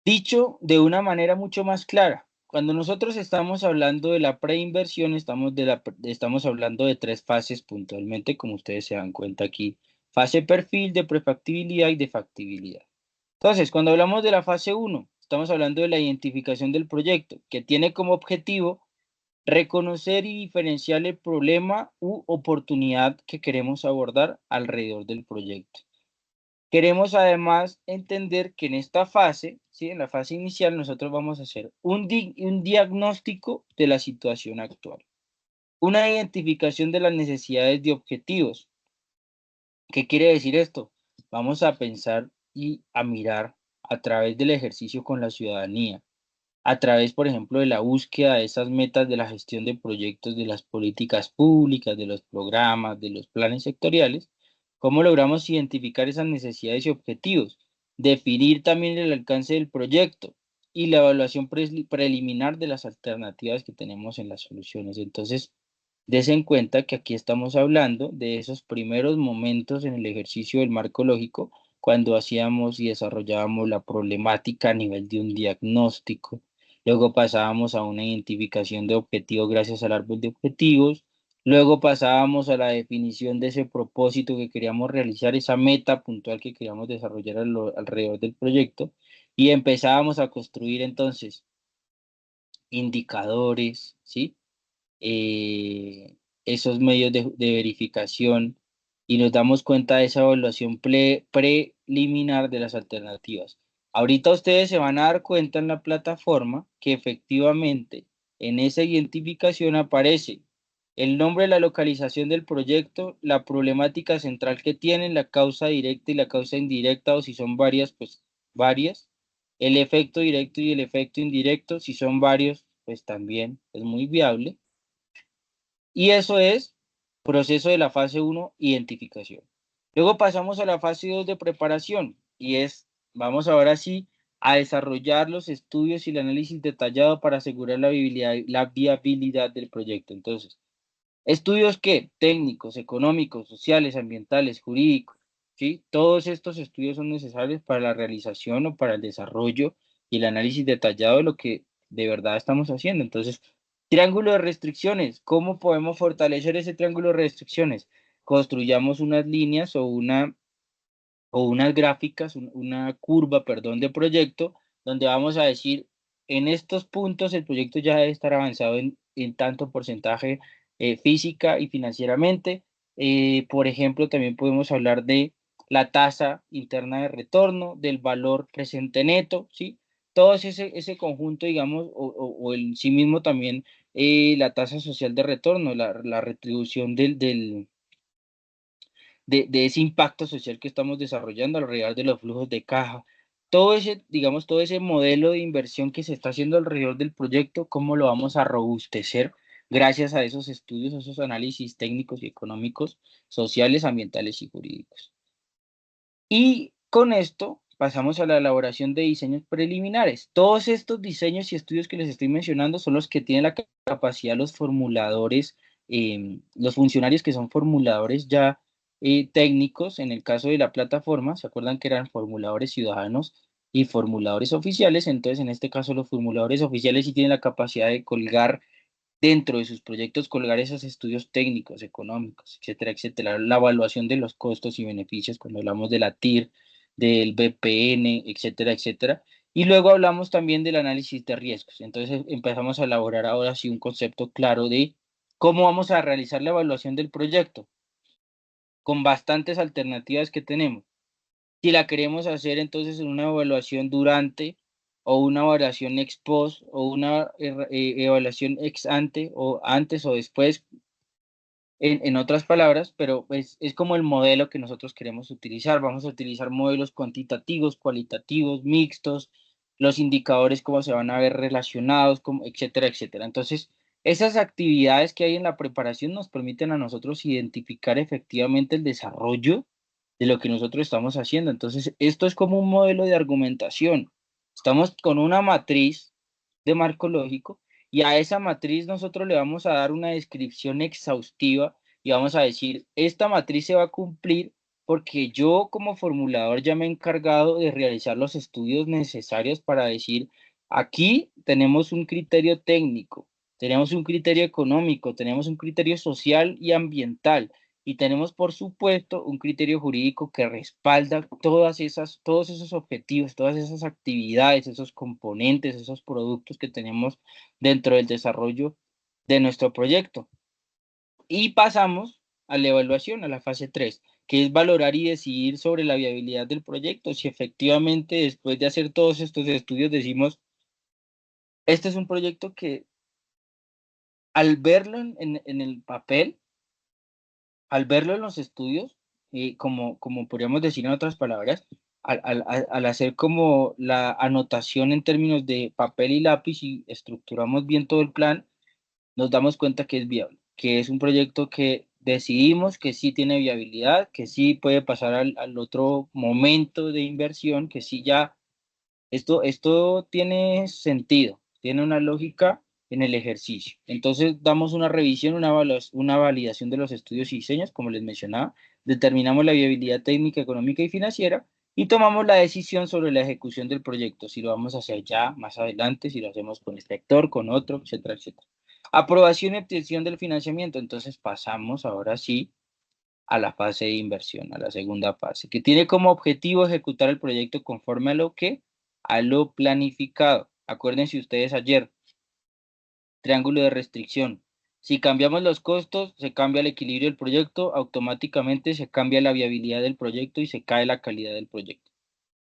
Dicho de una manera mucho más clara, cuando nosotros estamos hablando de la preinversión, estamos hablando de tres fases puntualmente, como ustedes se dan cuenta aquí: fase perfil, de prefactibilidad y de factibilidad. Entonces, cuando hablamos de la fase uno, estamos hablando de la identificación del proyecto, que tiene como objetivo reconocer y diferenciar el problema u oportunidad que queremos abordar alrededor del proyecto. Queremos además entender que en esta fase, ¿sí? En la fase inicial, nosotros vamos a hacer un diagnóstico de la situación actual, una identificación de las necesidades de objetivos. ¿Qué quiere decir esto? Vamos a pensar y a mirar a través del ejercicio con la ciudadanía, a través, por ejemplo, de la búsqueda de esas metas de la gestión de proyectos, de las políticas públicas, de los programas, de los planes sectoriales. ¿Cómo logramos identificar esas necesidades y objetivos? Definir también el alcance del proyecto y la evaluación preliminar de las alternativas que tenemos en las soluciones. Entonces, des en cuenta que aquí estamos hablando de esos primeros momentos en el ejercicio del marco lógico, cuando hacíamos y desarrollábamos la problemática a nivel de un diagnóstico. Luego pasábamos a una identificación de objetivos gracias al árbol de objetivos. Luego pasábamos a la definición de ese propósito que queríamos realizar, esa meta puntual que queríamos desarrollar alrededor del proyecto. Y empezábamos a construir entonces indicadores, ¿sí? Esos medios de verificación, y nos damos cuenta de esa evaluación preliminar de las alternativas. Ahorita ustedes se van a dar cuenta en la plataforma que efectivamente en esa identificación aparece el nombre, la localización del proyecto, la problemática central que tienen, la causa directa y la causa indirecta, o si son varias, pues varias, el efecto directo y el efecto indirecto, si son varios, pues también es muy viable. Y eso es proceso de la fase uno, identificación. Luego pasamos a la fase 2 de preparación, y vamos ahora sí a desarrollar los estudios y el análisis detallado para asegurar la viabilidad del proyecto. Entonces, estudios ¿qué? Técnicos, económicos, sociales, ambientales, jurídicos, ¿sí? Todos estos estudios son necesarios para la realización o para el desarrollo y el análisis detallado de lo que de verdad estamos haciendo. Entonces, triángulo de restricciones. ¿Cómo podemos fortalecer ese triángulo de restricciones? Construyamos unas líneas o unas gráficas, una curva, perdón, de proyecto, donde vamos a decir, en estos puntos el proyecto ya debe estar avanzado en tanto porcentaje física y financieramente. Por ejemplo, también podemos hablar de la tasa interna de retorno, del valor presente neto, ¿sí? Todo ese conjunto, digamos, o en sí mismo también la tasa social de retorno, la retribución de ese impacto social que estamos desarrollando alrededor de los flujos de caja. Todo ese, digamos, todo ese modelo de inversión que se está haciendo alrededor del proyecto, ¿cómo lo vamos a robustecer gracias a esos estudios, a esos análisis técnicos y económicos, sociales, ambientales y jurídicos? Y con esto pasamos a la elaboración de diseños preliminares. Todos estos diseños y estudios que les estoy mencionando son los que tienen la capacidad los formuladores, los funcionarios que son formuladores ya técnicos. En el caso de la plataforma, ¿se acuerdan que eran formuladores ciudadanos y formuladores oficiales? Entonces, en este caso, los formuladores oficiales sí tienen la capacidad de colgar dentro de sus proyectos, colgar esos estudios técnicos, económicos, etcétera, etcétera, la evaluación de los costos y beneficios cuando hablamos de la TIR, del BPN, etcétera, etcétera. Y luego hablamos también del análisis de riesgos. Entonces empezamos a elaborar ahora sí un concepto claro de cómo vamos a realizar la evaluación del proyecto. con bastantes alternativas que tenemos. Si la queremos hacer entonces en una evaluación durante o una evaluación ex post o una evaluación ex ante o antes o después, en otras palabras, pero es como el modelo que nosotros queremos utilizar. Vamos a utilizar modelos cuantitativos, cualitativos, mixtos, los indicadores cómo se van a ver relacionados, como, etcétera, etcétera. Entonces, esas actividades que hay en la preparación nos permiten a nosotros identificar efectivamente el desarrollo de lo que nosotros estamos haciendo. Entonces, esto es como un modelo de argumentación. Estamos con una matriz de marco lógico y a esa matriz nosotros le vamos a dar una descripción exhaustiva y vamos a decir, esta matriz se va a cumplir porque yo como formulador ya me he encargado de realizar los estudios necesarios para decir, aquí tenemos un criterio técnico, tenemos un criterio económico, tenemos un criterio social y ambiental y tenemos, por supuesto, un criterio jurídico que respalda todos esos objetivos, todas esas actividades, esos componentes, esos productos que tenemos dentro del desarrollo de nuestro proyecto. Y pasamos a la evaluación, a la fase 3, que es valorar y decidir sobre la viabilidad del proyecto. Si efectivamente después de hacer todos estos estudios decimos, este es un proyecto que al verlo en el papel, al verlo en los estudios, como podríamos decir en otras palabras, al hacer como la anotación en términos de papel y lápiz y estructuramos bien todo el plan, nos damos cuenta que es viable, que es un proyecto que decidimos que sí tiene viabilidad, que sí puede pasar al otro momento de inversión, que sí ya esto tiene sentido, tiene una lógica en el ejercicio. Entonces, damos una revisión, una validación de los estudios y diseños, como les mencionaba, determinamos la viabilidad técnica, económica y financiera y tomamos la decisión sobre la ejecución del proyecto, si lo vamos a hacer ya más adelante, si lo hacemos con este actor, con otro, etcétera, etcétera. Aprobación y obtención del financiamiento. Entonces, pasamos ahora sí a la fase de inversión, a la segunda fase, que tiene como objetivo ejecutar el proyecto conforme a lo planificado. Acuérdense ustedes ayer, triángulo de restricción. Si cambiamos los costos, se cambia el equilibrio del proyecto, automáticamente se cambia la viabilidad del proyecto y se cae la calidad del proyecto.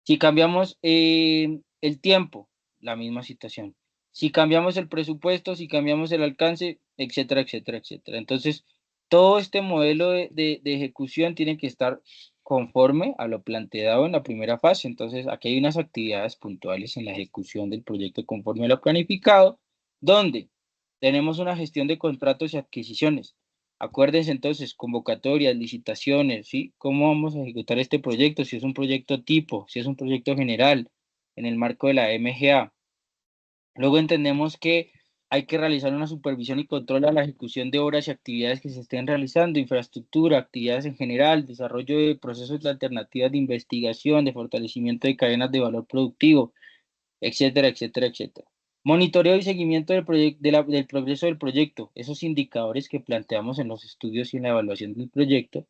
Si cambiamos el tiempo, la misma situación. Si cambiamos el presupuesto, si cambiamos el alcance, etcétera, etcétera, etcétera. Entonces, todo este modelo de ejecución tiene que estar conforme a lo planteado en la primera fase. Entonces, aquí hay unas actividades puntuales en la ejecución del proyecto conforme a lo planificado, donde tenemos una gestión de contratos y adquisiciones. Acuérdense entonces, convocatorias, licitaciones, ¿sí? ¿Cómo vamos a ejecutar este proyecto? Si es un proyecto tipo, si es un proyecto general, en el marco de la MGA. Luego entendemos que hay que realizar una supervisión y control a la ejecución de obras y actividades que se estén realizando, infraestructura, actividades en general, desarrollo de procesos de alternativas de investigación, de fortalecimiento de cadenas de valor productivo, etcétera, etcétera, etcétera. Monitoreo y seguimiento del progreso del proyecto, esos indicadores que planteamos en los estudios y en la evaluación del proyecto,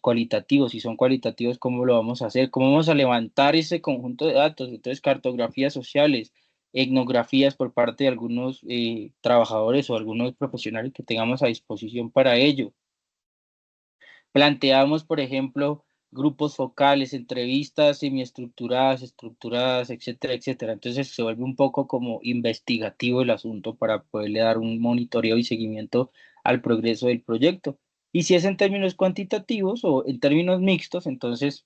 cualitativos, si son cualitativos, ¿cómo lo vamos a hacer? ¿Cómo vamos a levantar ese conjunto de datos? Entonces, cartografías sociales, etnografías por parte de algunos trabajadores o algunos profesionales que tengamos a disposición para ello. Planteamos, por ejemplo, grupos focales, entrevistas semiestructuradas, estructuradas, etcétera, etcétera. Entonces se vuelve un poco como investigativo el asunto para poderle dar un monitoreo y seguimiento al progreso del proyecto. Y si es en términos cuantitativos o en términos mixtos, entonces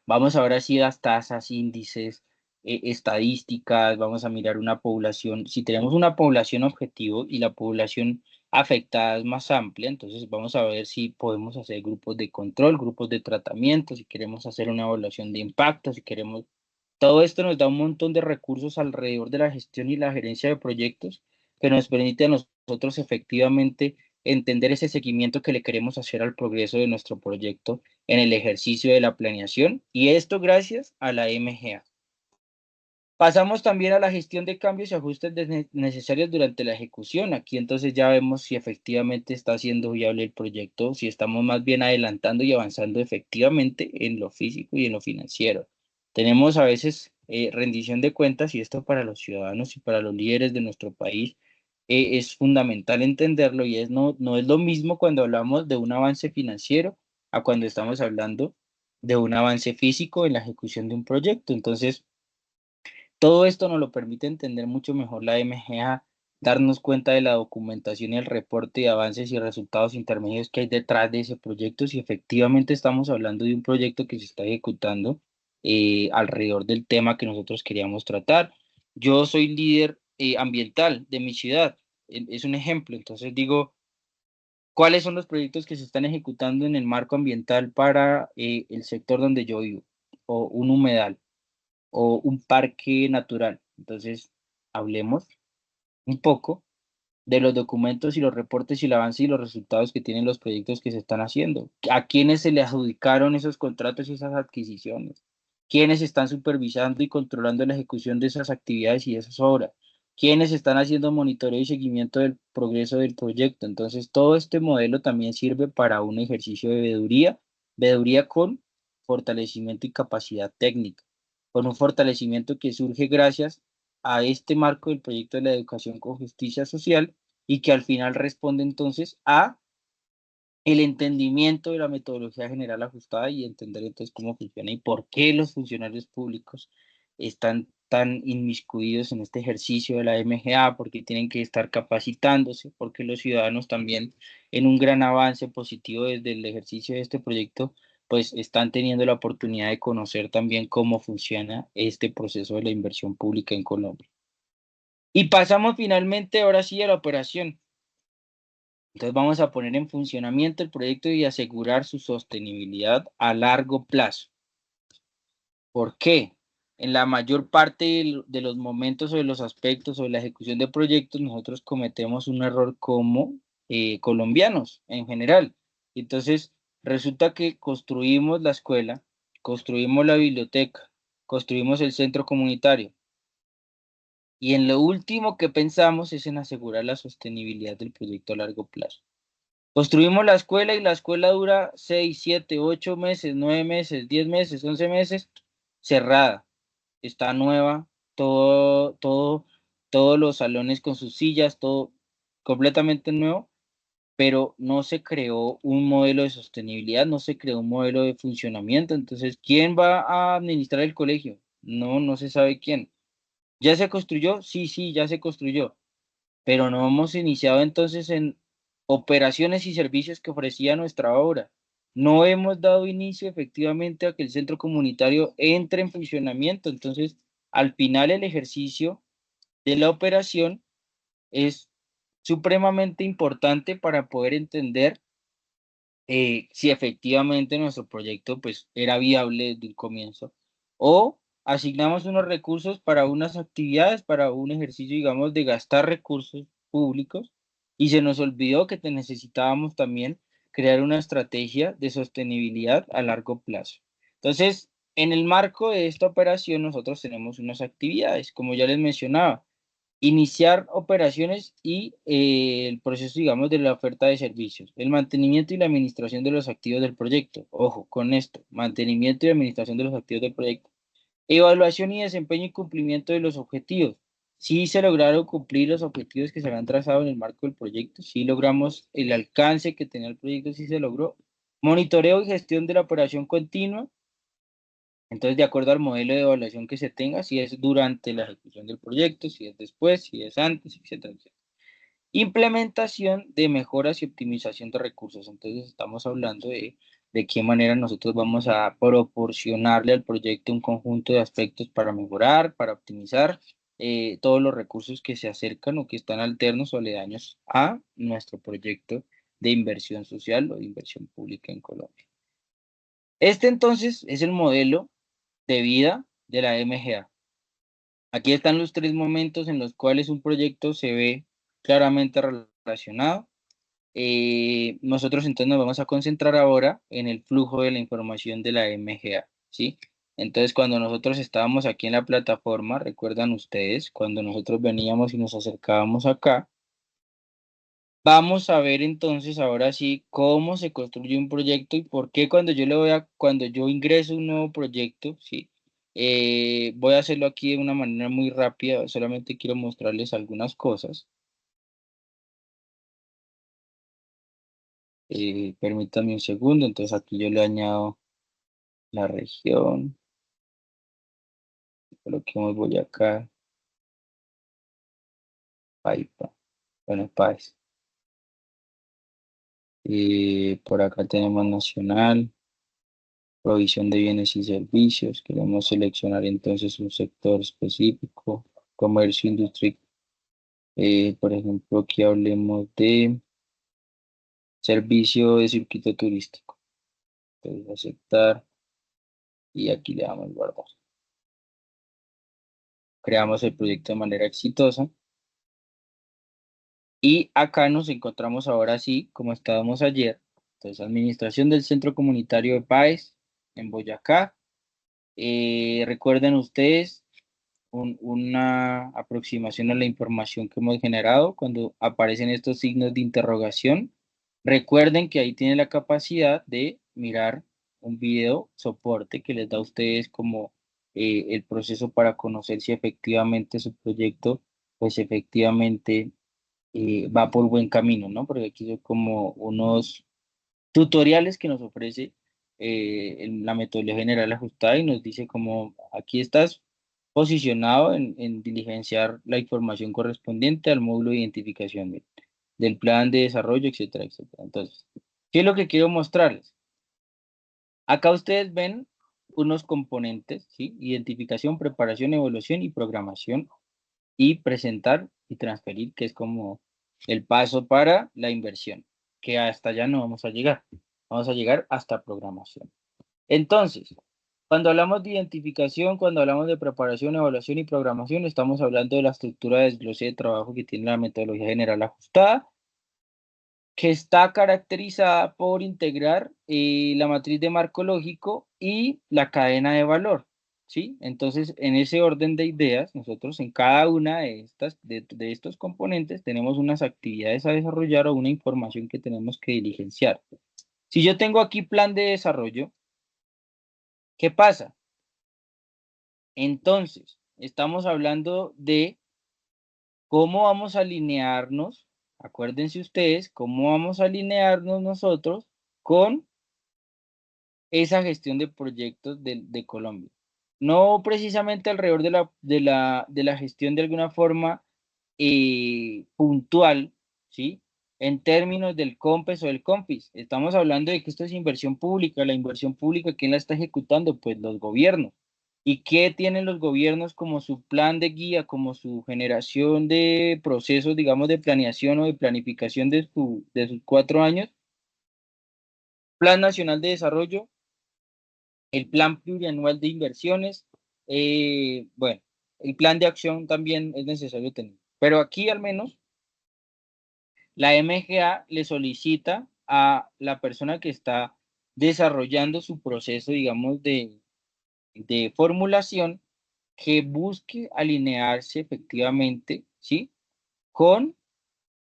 vamos ahora sí a las tasas, índices, estadísticas, vamos a mirar una población. Si tenemos una población objetivo y la población afectada es más amplia, entonces vamos a ver si podemos hacer grupos de control, grupos de tratamiento, si queremos hacer una evaluación de impacto, si queremos... Todo esto nos da un montón de recursos alrededor de la gestión y la gerencia de proyectos que nos permite a nosotros efectivamente entender ese seguimiento que le queremos hacer al progreso de nuestro proyecto en el ejercicio de la planeación y esto gracias a la MGA. Pasamos también a la gestión de cambios y ajustes necesarios durante la ejecución. Aquí entonces ya vemos si efectivamente está siendo viable el proyecto, si estamos más bien adelantando y avanzando efectivamente en lo físico y en lo financiero. Tenemos a veces rendición de cuentas y esto para los ciudadanos y para los líderes de nuestro país es fundamental entenderlo y no es lo mismo cuando hablamos de un avance financiero a cuando estamos hablando de un avance físico en la ejecución de un proyecto. Entonces, todo esto nos lo permite entender mucho mejor la MGA, darnos cuenta de la documentación y el reporte de avances y resultados intermedios que hay detrás de ese proyecto, si efectivamente estamos hablando de un proyecto que se está ejecutando alrededor del tema que nosotros queríamos tratar. Yo soy líder ambiental de mi ciudad, es un ejemplo, entonces digo, ¿cuáles son los proyectos que se están ejecutando en el marco ambiental para el sector donde yo vivo? O un humedal o un parque natural. Entonces, hablemos un poco de los documentos y los reportes y el avance y los resultados que tienen los proyectos que se están haciendo. ¿A quiénes se le adjudicaron esos contratos y esas adquisiciones? ¿Quiénes están supervisando y controlando la ejecución de esas actividades y esas obras? ¿Quiénes están haciendo monitoreo y seguimiento del progreso del proyecto? Entonces, todo este modelo también sirve para un ejercicio de veeduría con fortalecimiento y capacidad técnica, con un fortalecimiento que surge gracias a este marco del proyecto de la educación con justicia social y que al final responde entonces a el entendimiento de la metodología general ajustada y entender entonces cómo funciona y por qué los funcionarios públicos están tan inmiscuidos en este ejercicio de la MGA, porque tienen que estar capacitándose, porque los ciudadanos también en un gran avance positivo desde el ejercicio de este proyecto, pues están teniendo la oportunidad de conocer también cómo funciona este proceso de la inversión pública en Colombia. Y pasamos finalmente ahora sí a la operación. Entonces vamos a poner en funcionamiento el proyecto y asegurar su sostenibilidad a largo plazo. ¿Por qué? En la mayor parte de los momentos o de los aspectos o de la ejecución de proyectos, nosotros cometemos un error como colombianos en general. Entonces, resulta que construimos la escuela, construimos la biblioteca, construimos el centro comunitario, y en lo último que pensamos es en asegurar la sostenibilidad del proyecto a largo plazo. Construimos la escuela y la escuela dura 6, 7, 8 meses, 9 meses, 10 meses, 11 meses, cerrada. Está nueva, todos los salones con sus sillas, todo completamente nuevo, pero no se creó un modelo de sostenibilidad, no se creó un modelo de funcionamiento. Entonces, ¿quién va a administrar el colegio? No se sabe quién. ¿Ya se construyó? Sí, ya se construyó, pero no hemos iniciado entonces en operaciones y servicios que ofrecía nuestra obra. No hemos dado inicio efectivamente a que el centro comunitario entre en funcionamiento. Entonces, al final el ejercicio de la operación es supremamente importante para poder entender si efectivamente nuestro proyecto pues era viable desde el comienzo o asignamos unos recursos para unas actividades, para un ejercicio, digamos, de gastar recursos públicos y se nos olvidó que necesitábamos también crear una estrategia de sostenibilidad a largo plazo. Entonces, en el marco de esta operación, nosotros tenemos unas actividades, como ya les mencionaba, iniciar operaciones y el proceso, digamos, de la oferta de servicios, el mantenimiento y la administración de los activos del proyecto. Ojo con esto, mantenimiento y administración de los activos del proyecto. Evaluación y desempeño y cumplimiento de los objetivos. Si se lograron cumplir los objetivos que se habían trazado en el marco del proyecto, si logramos el alcance que tenía el proyecto, si se logró. Monitoreo y gestión de la operación continua. Entonces, de acuerdo al modelo de evaluación que se tenga, si es durante la ejecución del proyecto, si es después, si es antes, etcétera, etcétera. Implementación de mejoras y optimización de recursos. Entonces, estamos hablando de qué manera nosotros vamos a proporcionarle al proyecto un conjunto de aspectos para mejorar, para optimizar todos los recursos que se acercan o que están alternos o aledaños a nuestro proyecto de inversión social o de inversión pública en Colombia. Este entonces es el modelo de vida de la MGA. Aquí están los tres momentos en los cuales un proyecto se ve claramente relacionado. Nosotros entonces nos vamos a concentrar ahora en el flujo de la información de la MGA, ¿sí? Entonces, cuando nosotros estábamos aquí en la plataforma, recuerdan ustedes, cuando nosotros veníamos y nos acercábamos acá, vamos a ver entonces ahora sí cómo se construye un proyecto y por qué cuando yo ingreso un nuevo proyecto, sí, voy a hacerlo aquí de una manera muy rápida, solamente quiero mostrarles algunas cosas. Permítame un segundo, entonces aquí yo le añado la región, coloquemos Boyacá, Paipa, bueno, Páez. Por acá tenemos nacional, provisión de bienes y servicios. Queremos seleccionar entonces un sector específico, comercio, industria. Por ejemplo, aquí hablemos de servicio de circuito turístico. Entonces, aceptar y aquí le damos guardar. Creamos el proyecto de manera exitosa y acá nos encontramos ahora sí, como estábamos ayer. Entonces, administración del Centro Comunitario de Páez en Boyacá. Recuerden ustedes una aproximación a la información que hemos generado cuando aparecen estos signos de interrogación. Recuerden que ahí tienen la capacidad de mirar un video soporte que les da a ustedes como el proceso para conocer si efectivamente su proyecto, pues efectivamente va por buen camino, ¿no? Porque aquí son como unos tutoriales que nos ofrece la metodología general ajustada y nos dice como aquí estás posicionado en diligenciar la información correspondiente al módulo de identificación del plan de desarrollo, etcétera, etcétera. Entonces, ¿qué es lo que quiero mostrarles? Acá ustedes ven unos componentes, ¿sí? Identificación, preparación, evaluación y programación y presentar y transferir, que es como el paso para la inversión, que hasta allá no vamos a llegar. Vamos a llegar hasta programación. Entonces, cuando hablamos de identificación, cuando hablamos de preparación, evaluación y programación, estamos hablando de la estructura de desglose de trabajo que tiene la metodología general ajustada, que está caracterizada por integrar la matriz de marco lógico y la cadena de valor, ¿sí? Entonces, en ese orden de ideas, nosotros en cada una de estos componentes tenemos unas actividades a desarrollar o una información que tenemos que diligenciar. Si yo tengo aquí plan de desarrollo, ¿qué pasa? Entonces, estamos hablando de cómo vamos a alinearnos, acuérdense ustedes, cómo vamos a alinearnos nosotros con esa gestión de proyectos de Colombia. No precisamente alrededor de la gestión de alguna forma puntual, ¿sí? En términos del COMPES o del COMPIS. Estamos hablando de que esto es inversión pública. La inversión pública, ¿quién la está ejecutando? Pues los gobiernos. ¿Y qué tienen los gobiernos como su plan de guía, como su generación de procesos, digamos, de planeación o de planificación de sus 4 años? Plan Nacional de Desarrollo, el plan plurianual de inversiones, bueno, el plan de acción también es necesario tener. Pero aquí al menos la MGA le solicita a la persona que está desarrollando su proceso, digamos, de formulación, que busque alinearse efectivamente, ¿sí? Con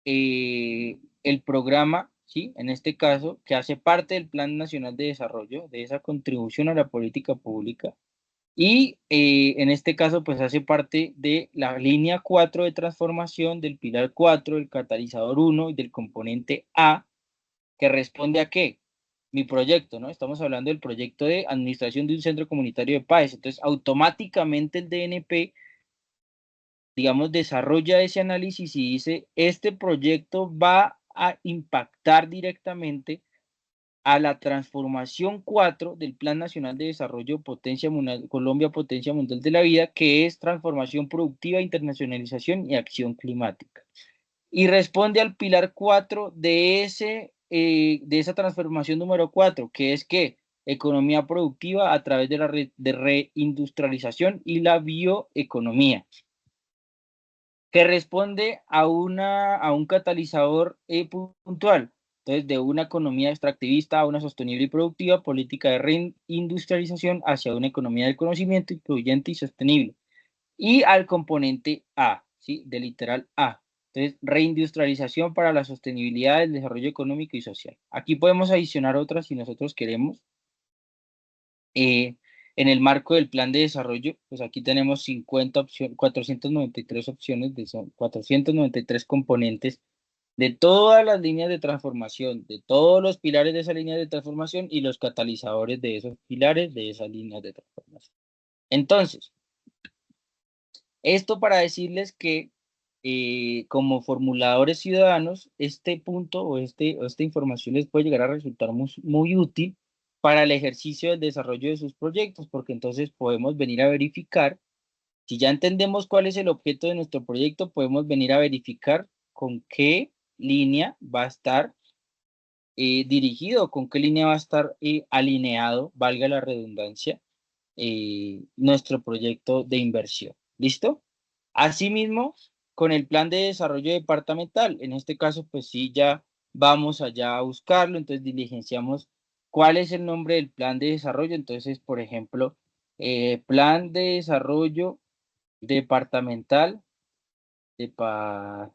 el programa, ¿sí? En este caso, que hace parte del Plan Nacional de Desarrollo, de esa contribución a la política pública, y en este caso, pues hace parte de la línea 4 de transformación, del pilar 4, del catalizador 1 y del componente A, que responde a qué? Mi proyecto, ¿no? Estamos hablando del proyecto de administración de un centro comunitario de paz. Entonces, automáticamente el DNP, digamos, desarrolla ese análisis y dice, este proyecto va a impactar directamente a la transformación 4 del Plan Nacional de Desarrollo Potencia Mundial, Colombia Potencia Mundial de la Vida, que es transformación productiva, internacionalización y acción climática. Y responde al pilar 4 de esa transformación número 4, que es que economía productiva a través de la de reindustrialización y la bioeconomía, que responde a un catalizador puntual. Entonces, de una economía extractivista a una sostenible y productiva, política de reindustrialización hacia una economía del conocimiento incluyente y sostenible. Y al componente A, ¿sí? Del literal A. Entonces, reindustrialización para la sostenibilidad del desarrollo económico y social. Aquí podemos adicionar otras si nosotros queremos. Eh, en el marco del plan de desarrollo, pues aquí tenemos 50 opciones, 493 opciones, son 493 componentes de todas las líneas de transformación, de todos los pilares de esa línea de transformación y los catalizadores de esos pilares de esas líneas de transformación. Entonces, esto para decirles que como formuladores ciudadanos, este punto o esta información les puede llegar a resultar muy útil para el ejercicio del desarrollo de sus proyectos, porque entonces podemos venir a verificar, si ya entendemos cuál es el objeto de nuestro proyecto, podemos venir a verificar con qué línea va a estar dirigido, con qué línea va a estar alineado, valga la redundancia, nuestro proyecto de inversión. ¿Listo? Asimismo, con el plan de desarrollo departamental, en este caso, pues sí, ya vamos allá a buscarlo, entonces diligenciamos cuál es el nombre del plan de desarrollo. Entonces, por ejemplo, plan de desarrollo departamental, departamental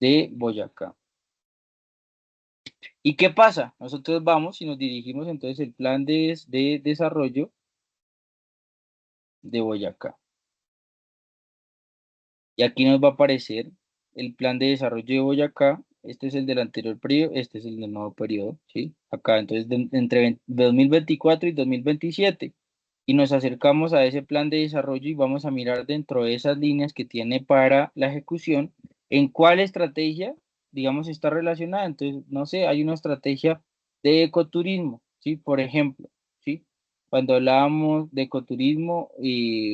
de Boyacá. ¿Y qué pasa? Nosotros vamos y nos dirigimos entonces el plan de desarrollo de Boyacá. Y aquí nos va a aparecer el plan de desarrollo de Boyacá. Este es el del anterior periodo, este es el del nuevo periodo, ¿sí? Acá, entonces, entre 2024 y 2027. Y nos acercamos a ese plan de desarrollo y vamos a mirar dentro de esas líneas que tiene para la ejecución, en cuál estrategia, digamos, está relacionada. Entonces, no sé, hay una estrategia de ecoturismo, ¿sí? Por ejemplo, ¿sí? Cuando hablábamos de ecoturismo,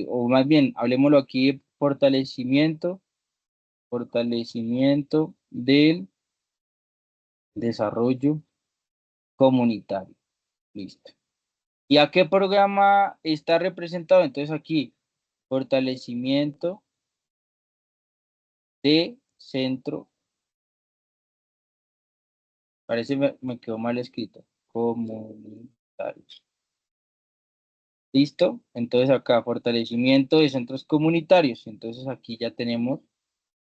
o más bien, hablemoslo aquí de fortalecimiento del desarrollo comunitario. Listo. ¿Y a qué programa está representado? Entonces aquí, fortalecimiento de centro, parece me quedó mal escrito, comunitario. ¿Listo? Entonces acá, fortalecimiento de centros comunitarios. Entonces aquí ya tenemos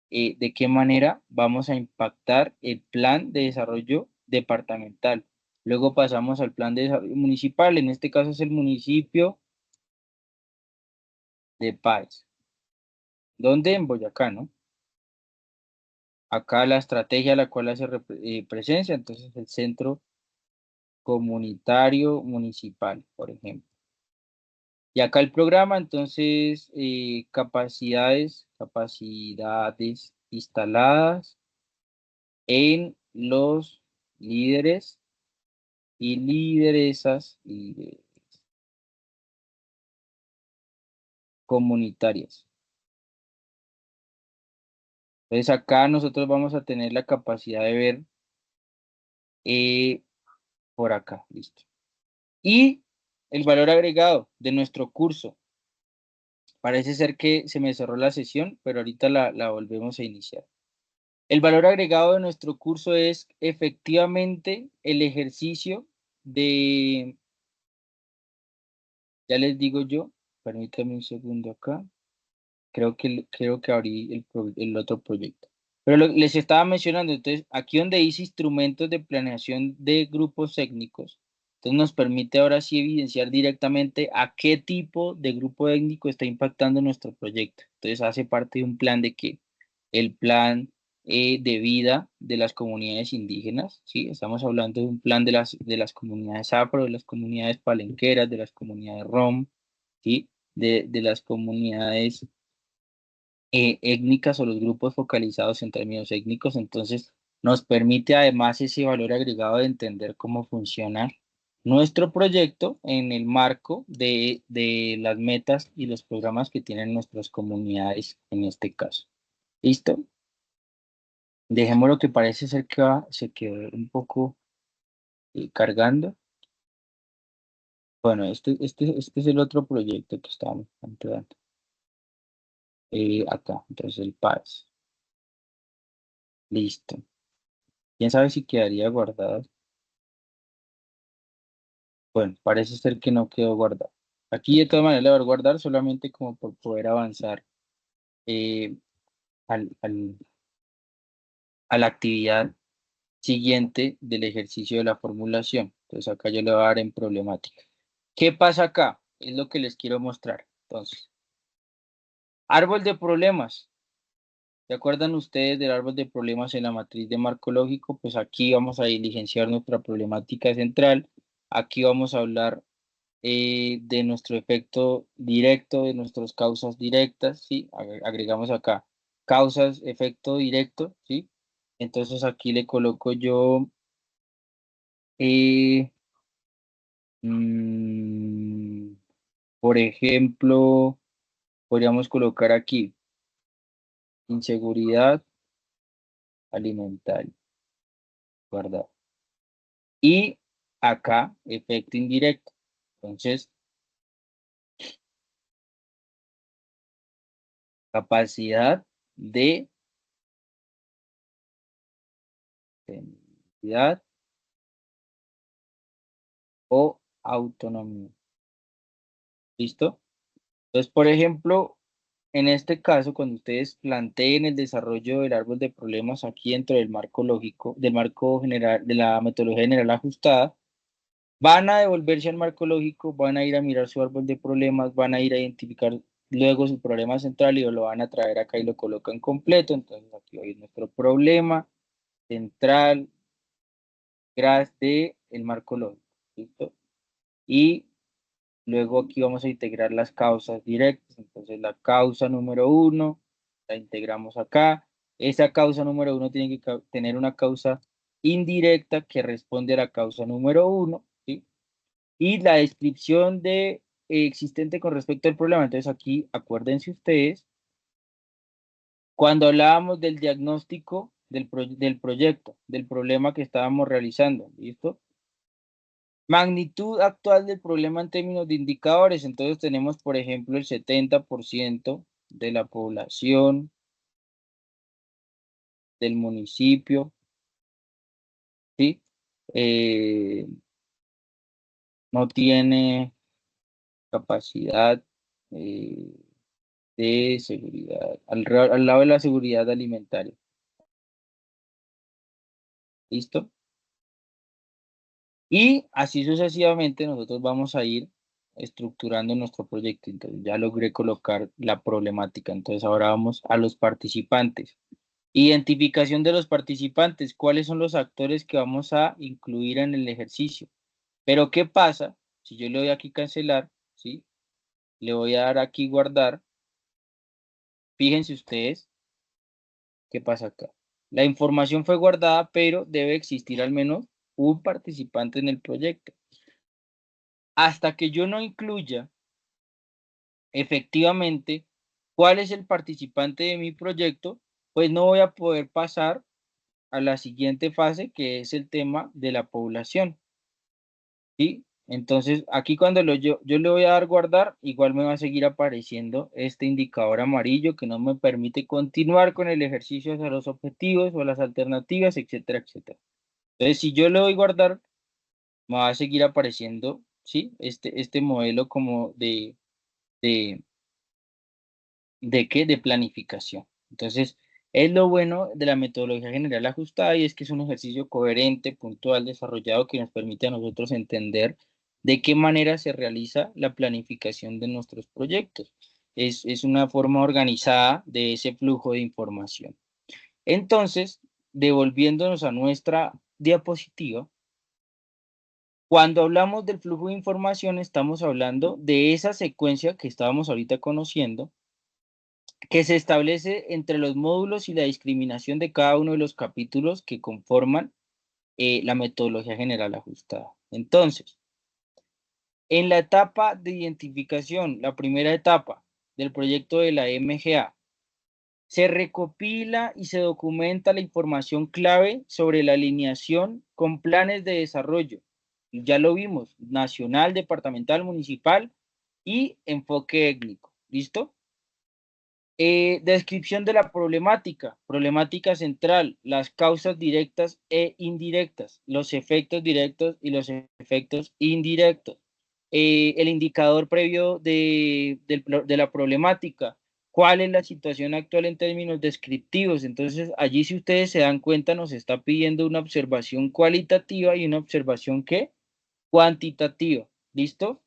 de qué manera vamos a impactar el plan de desarrollo departamental. Luego pasamos al plan de desarrollo municipal, en este caso es el municipio de Páez. ¿Dónde? En Boyacá, ¿no? Acá la estrategia a la cual hace presencia, entonces el centro comunitario municipal, por ejemplo. Y acá el programa, entonces, capacidades instaladas en los líderes y lideresas comunitarias. Entonces acá nosotros vamos a tener la capacidad de ver por acá, listo. Y el valor agregado de nuestro curso. Parece ser que se me cerró la sesión, pero ahorita la volvemos a iniciar. El valor agregado de nuestro curso es efectivamente el ejercicio de, ya les digo yo, permítanme un segundo acá. Creo que abrí el otro proyecto. Pero les estaba mencionando, entonces, aquí donde dice instrumentos de planeación de grupos técnicos, entonces nos permite ahora sí evidenciar directamente a qué tipo de grupo étnico está impactando nuestro proyecto. Entonces hace parte de un plan de que el plan de vida de las comunidades indígenas, ¿sí? Estamos hablando de un plan de las comunidades afro, de las comunidades palenqueras, de las comunidades rom, ¿sí? De las comunidades étnicas o los grupos focalizados en términos étnicos. Entonces, nos permite además ese valor agregado de entender cómo funciona nuestro proyecto en el marco de las metas y los programas que tienen nuestras comunidades en este caso. ¿Listo? Dejemos lo que parece ser que se quedó un poco cargando. Bueno, este es el otro proyecto que estamos planteando. Acá, entonces el PAS. Listo. ¿Quién sabe si quedaría guardado? Bueno, parece ser que no quedó guardado. Aquí de todas maneras le voy a guardar solamente como por poder avanzar eh, al, al- a la actividad siguiente del ejercicio de la formulación. Entonces acá yo le voy a dar en problemática. ¿Qué pasa acá? Es lo que les quiero mostrar. Entonces, árbol de problemas. ¿Se acuerdan ustedes del árbol de problemas en la matriz de marco lógico? Pues aquí vamos a diligenciar nuestra problemática central. Aquí vamos a hablar de nuestro efecto directo, de nuestras causas directas, ¿sí? Agregamos acá causas, efecto directo, ¿sí? Entonces aquí le coloco yo, eh, mm, por ejemplo, podríamos colocar aquí inseguridad alimentaria, ¿verdad? Y acá efecto indirecto. Entonces, capacidad de sensibilidad o autonomía. ¿Listo? Entonces, por ejemplo, en este caso, cuando ustedes planteen el desarrollo del árbol de problemas aquí dentro del marco lógico, del marco general, de la metodología general ajustada, van a devolverse al marco lógico, van a ir a mirar su árbol de problemas, van a ir a identificar luego su problema central y lo van a traer acá y lo colocan completo. Entonces, aquí hoy es nuestro problema central, grad de el marco lógico. ¿Listo? Y luego aquí vamos a integrar las causas directas. Entonces la causa número uno la integramos acá. Esa causa número uno tiene que tener una causa indirecta que responde a la causa número uno, ¿sí? Y la descripción de existente con respecto al problema. Entonces aquí acuérdense ustedes, cuando hablábamos del diagnóstico del proyecto, del problema que estábamos realizando, ¿listo? Magnitud actual del problema en términos de indicadores. Entonces tenemos, por ejemplo, el 70% de la población del municipio, ¿sí? Eh, no tiene capacidad eh, de seguridad, al lado de la seguridad alimentaria. ¿Listo? Y así sucesivamente nosotros vamos a ir estructurando nuestro proyecto. Entonces ya logré colocar la problemática. Entonces ahora vamos a los participantes. Identificación de los participantes. ¿Cuáles son los actores que vamos a incluir en el ejercicio? Pero ¿qué pasa si yo le doy aquí cancelar? ¿Sí? Le voy a dar aquí guardar. Fíjense ustedes qué pasa acá. La información fue guardada, pero debe existir al menos un participante en el proyecto. Hasta que yo no incluya efectivamente cuál es el participante de mi proyecto, pues no voy a poder pasar a la siguiente fase, que es el tema de la población. ¿Sí? Entonces, aquí cuando yo le voy a dar guardar, igual me va a seguir apareciendo este indicador amarillo que no me permite continuar con el ejercicio hacia los objetivos o las alternativas, etcétera, etcétera. Entonces, si yo le doy guardar, me va a seguir apareciendo, ¿sí? Este modelo como de, ¿de qué? De planificación. Entonces, es lo bueno de la metodología general ajustada y es que es un ejercicio coherente, puntual, desarrollado que nos permite a nosotros entender de qué manera se realiza la planificación de nuestros proyectos. Es una forma organizada de ese flujo de información. Entonces, devolviéndonos a nuestra diapositiva, cuando hablamos del flujo de información, estamos hablando de esa secuencia que estábamos ahorita conociendo que se establece entre los módulos y la discriminación de cada uno de los capítulos que conforman la metodología general ajustada. Entonces, en la etapa de identificación, la primera etapa del proyecto de la MGA, se recopila y se documenta la información clave sobre la alineación con planes de desarrollo. Ya lo vimos, nacional, departamental, municipal y enfoque étnico. ¿Listo? Descripción de la problemática, problemática central, las causas directas e indirectas, los efectos directos y los efectos indirectos. El indicador previo de la problemática, cuál es la situación actual en términos descriptivos. Entonces, allí si ustedes se dan cuenta, nos está pidiendo una observación cualitativa y una observación ¿qué? Cuantitativa. ¿Listo?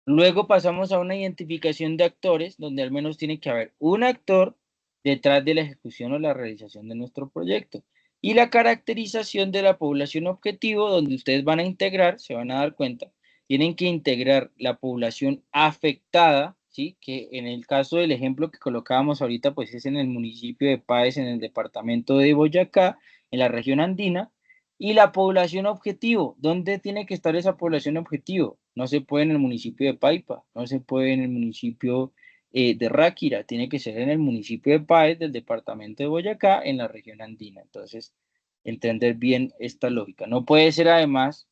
Luego pasamos a una identificación de actores, donde al menos tiene que haber un actor detrás de la ejecución o la realización de nuestro proyecto. Y la caracterización de la población objetivo, donde ustedes van a integrar, se van a dar cuenta, tienen que integrar la población afectada, ¿sí? Que en el caso del ejemplo que colocábamos ahorita, pues es en el municipio de Páez, en el departamento de Boyacá, en la región andina, y la población objetivo. ¿Dónde tiene que estar esa población objetivo? No se puede en el municipio de Paipa, no se puede en el municipio de Ráquira, tiene que ser en el municipio de Páez, del departamento de Boyacá, en la región andina. Entonces, entender bien esta lógica. No puede ser además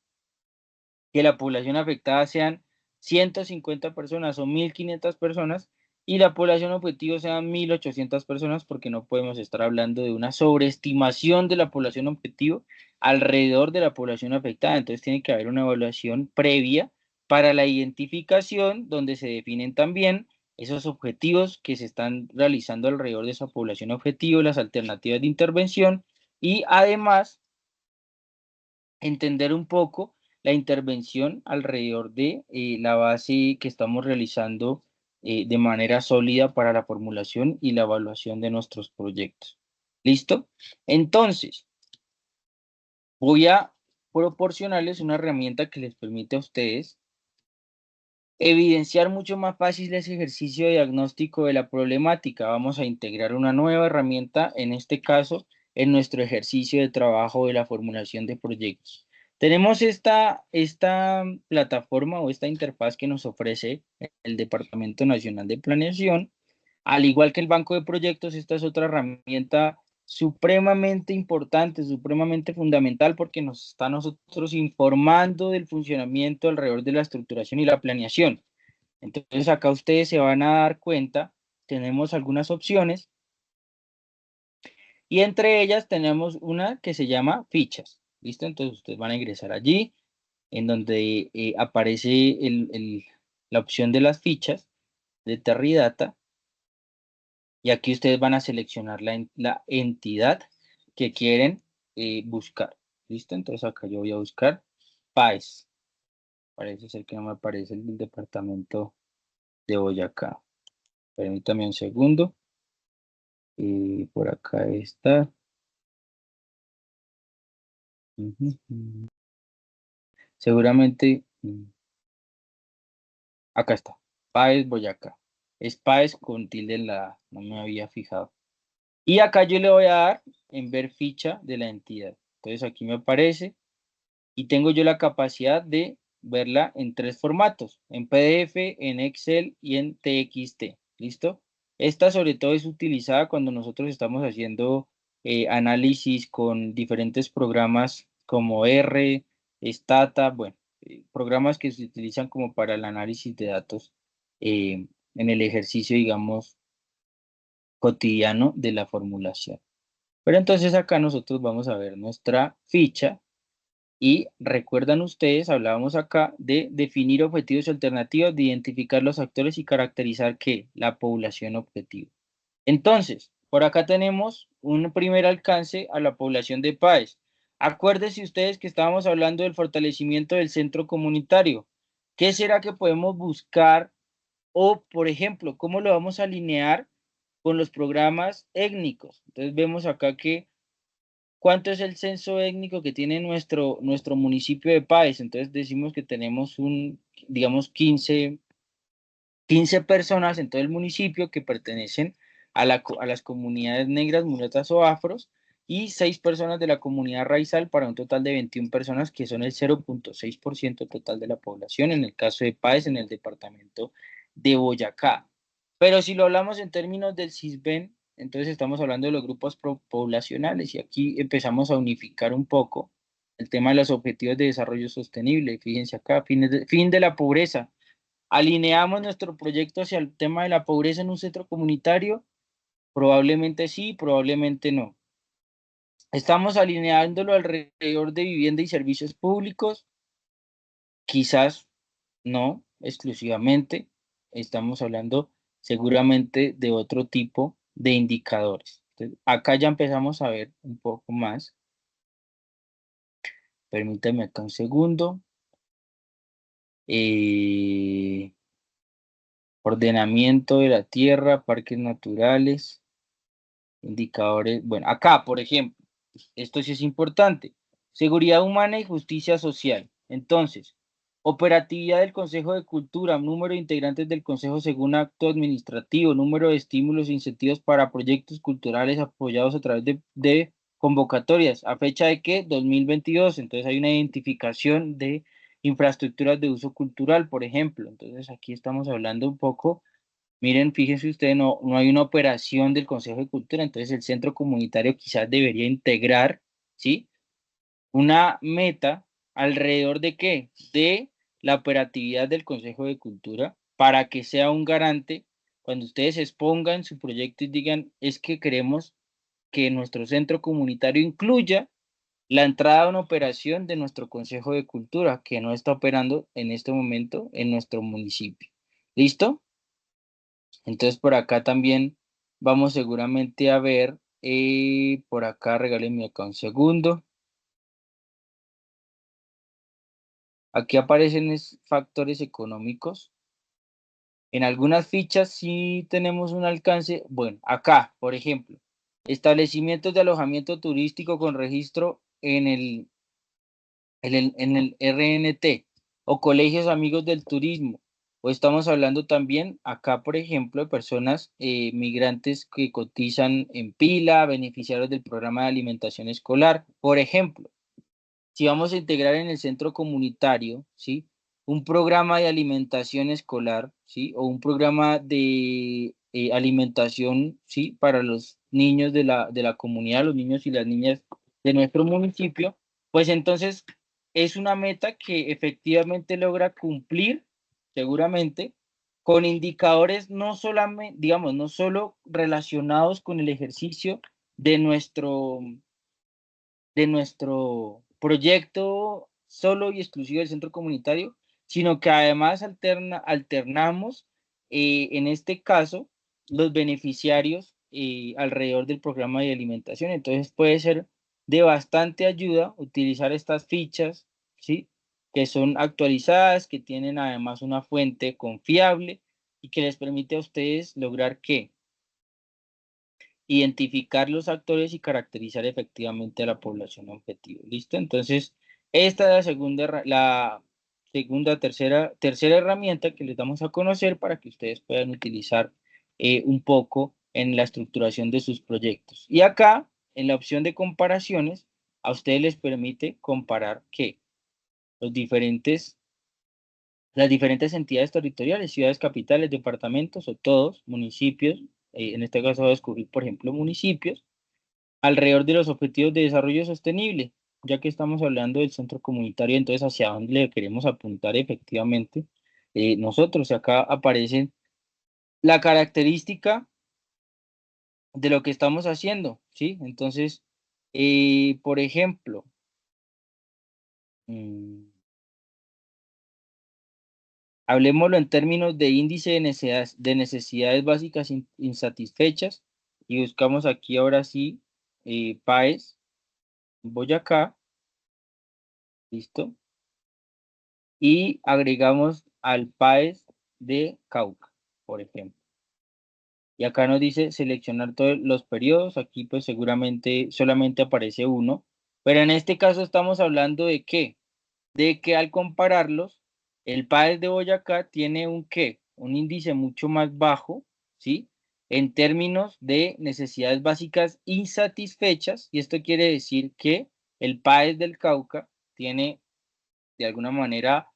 que la población afectada sean 150 personas o 1.500 personas y la población objetivo sean 1.800 personas, porque no podemos estar hablando de una sobreestimación de la población objetivo alrededor de la población afectada. Entonces tiene que haber una evaluación previa para la identificación, donde se definen también esos objetivos que se están realizando alrededor de esa población objetivo, las alternativas de intervención y además entender un poco la intervención alrededor de la base que estamos realizando de manera sólida para la formulación y la evaluación de nuestros proyectos. ¿Listo? Entonces, voy a proporcionarles una herramienta que les permite a ustedes evidenciar mucho más fácil ese ejercicio de diagnóstico de la problemática. Vamos a integrar una nueva herramienta, en este caso, en nuestro ejercicio de trabajo de la formulación de proyectos. Tenemos esta plataforma o esta interfaz que nos ofrece el Departamento Nacional de Planeación. Al igual que el banco de proyectos, esta es otra herramienta supremamente importante, supremamente fundamental, porque nos está a nosotros informando del funcionamiento alrededor de la estructuración y la planeación. Entonces acá ustedes se van a dar cuenta, tenemos algunas opciones y entre ellas tenemos una que se llama fichas. ¿Listo? Entonces ustedes van a ingresar allí, en donde aparece la opción de las fichas de Terridata. Y aquí ustedes van a seleccionar la entidad que quieren buscar. ¿Listo? Entonces acá yo voy a buscar PAES. Parece ser que no me aparece el departamento de Boyacá. Permítame un segundo. Por acá está. Ujú, ujú. Seguramente, acá está. PAES Boyacá. Es PAES con tilde en la A. No me había fijado. Y acá yo le voy a dar en ver ficha de la entidad. Entonces aquí me aparece y tengo yo la capacidad de verla en tres formatos, en PDF, en Excel y en TXT. ¿Listo? Esta sobre todo es utilizada cuando nosotros estamos haciendo análisis con diferentes programas como R, Stata, bueno, programas que se utilizan como para el análisis de datos en el ejercicio, digamos, cotidiano de la formulación. Pero entonces acá nosotros vamos a ver nuestra ficha. Y recuerdan ustedes, hablábamos acá de definir objetivos y alternativas, de identificar los actores y caracterizar ¿qué? La población objetivo. Entonces, por acá tenemos un primer alcance a la población de PAES. Acuérdense ustedes que estábamos hablando del fortalecimiento del centro comunitario. ¿Qué será que podemos buscar? O, por ejemplo, ¿cómo lo vamos a alinear con los programas étnicos? Entonces vemos acá que ¿cuánto es el censo étnico que tiene nuestro municipio de Páez? Entonces decimos que tenemos digamos, 15 personas en todo el municipio que pertenecen a las comunidades negras, mulatas o afros, y 6 personas de la comunidad raizal para un total de 21 personas, que son el 0,6% total de la población, en el caso de Páez, en el departamento de Boyacá. Pero si lo hablamos en términos del CISBEN, entonces estamos hablando de los grupos poblacionales y aquí empezamos a unificar un poco el tema de los objetivos de desarrollo sostenible. Fíjense acá, fin de la pobreza. ¿Alineamos nuestro proyecto hacia el tema de la pobreza en un centro comunitario? Probablemente sí, probablemente no. ¿Estamos alineándolo alrededor de vivienda y servicios públicos? Quizás no, exclusivamente. Estamos hablando seguramente de otro tipo de indicadores. Entonces, acá ya empezamos a ver un poco más. Permítame acá un segundo. Eh, Ordenamiento de la tierra, parques naturales. Indicadores, bueno, acá, por ejemplo, esto sí es importante. Seguridad humana y justicia social. Entonces, operatividad del Consejo de Cultura, número de integrantes del Consejo según acto administrativo, número de estímulos e incentivos para proyectos culturales apoyados a través de convocatorias. ¿A fecha de qué? 2022. Entonces hay una identificación de infraestructuras de uso cultural, por ejemplo. Entonces aquí estamos hablando un poco. Miren, fíjense ustedes, no hay una operación del Consejo de Cultura, entonces el centro comunitario quizás debería integrar, ¿sí? Una meta alrededor de qué? De la operatividad del Consejo de Cultura para que sea un garante cuando ustedes expongan su proyecto y digan, es que queremos que nuestro centro comunitario incluya la entrada a una operación de nuestro Consejo de Cultura, que no está operando en este momento en nuestro municipio. ¿Listo? Entonces por acá también vamos seguramente a ver, por acá regálenme acá un segundo. Aquí aparecen factores económicos. En algunas fichas sí tenemos un alcance. Bueno, acá, por ejemplo, establecimientos de alojamiento turístico con registro en el RNT o colegios amigos del turismo. O estamos hablando también acá, por ejemplo, de personas migrantes que cotizan en pila, beneficiarios del programa de alimentación escolar. Por ejemplo, si vamos a integrar en el centro comunitario, ¿sí? Un programa de alimentación escolar, ¿sí? O un programa de alimentación, ¿sí? Para los niños de la comunidad, los niños y las niñas de nuestro municipio, pues entonces es una meta que efectivamente logra cumplir, seguramente, con indicadores no solamente, digamos, no solo relacionados con el ejercicio de nuestro proyecto solo y exclusivo del centro comunitario, sino que además alternamos, en este caso, los beneficiarios alrededor del programa de alimentación. Entonces puede ser de bastante ayuda utilizar estas fichas, ¿sí? Que son actualizadas, que tienen además una fuente confiable y que les permite a ustedes lograr que identificar los actores y caracterizar efectivamente a la población objetivo. ¿Listo? Entonces, esta es la segunda, tercera herramienta que les damos a conocer para que ustedes puedan utilizar un poco en la estructuración de sus proyectos. Y acá, en la opción de comparaciones, a ustedes les permite comparar que los diferentes las diferentes entidades territoriales, ciudades capitales, departamentos o todos, municipios, en este caso voy a descubrir, por ejemplo, municipios, alrededor de los objetivos de desarrollo sostenible, ya que estamos hablando del centro comunitario, entonces hacia dónde le queremos apuntar efectivamente nosotros. Acá aparece la característica de lo que estamos haciendo, ¿sí? Entonces, por ejemplo, mm, hablemoslo en términos de índice de necesidades básicas insatisfechas y buscamos aquí ahora sí PAES, Boyacá, listo, y agregamos al PAES de Cauca, por ejemplo. Y acá nos dice seleccionar todos los periodos, aquí pues seguramente solamente aparece uno, pero en este caso estamos hablando de qué, de que al compararlos, el PAES de Boyacá tiene un qué, un índice mucho más bajo, ¿sí? En términos de necesidades básicas insatisfechas, y esto quiere decir que el PAES del Cauca tiene de alguna manera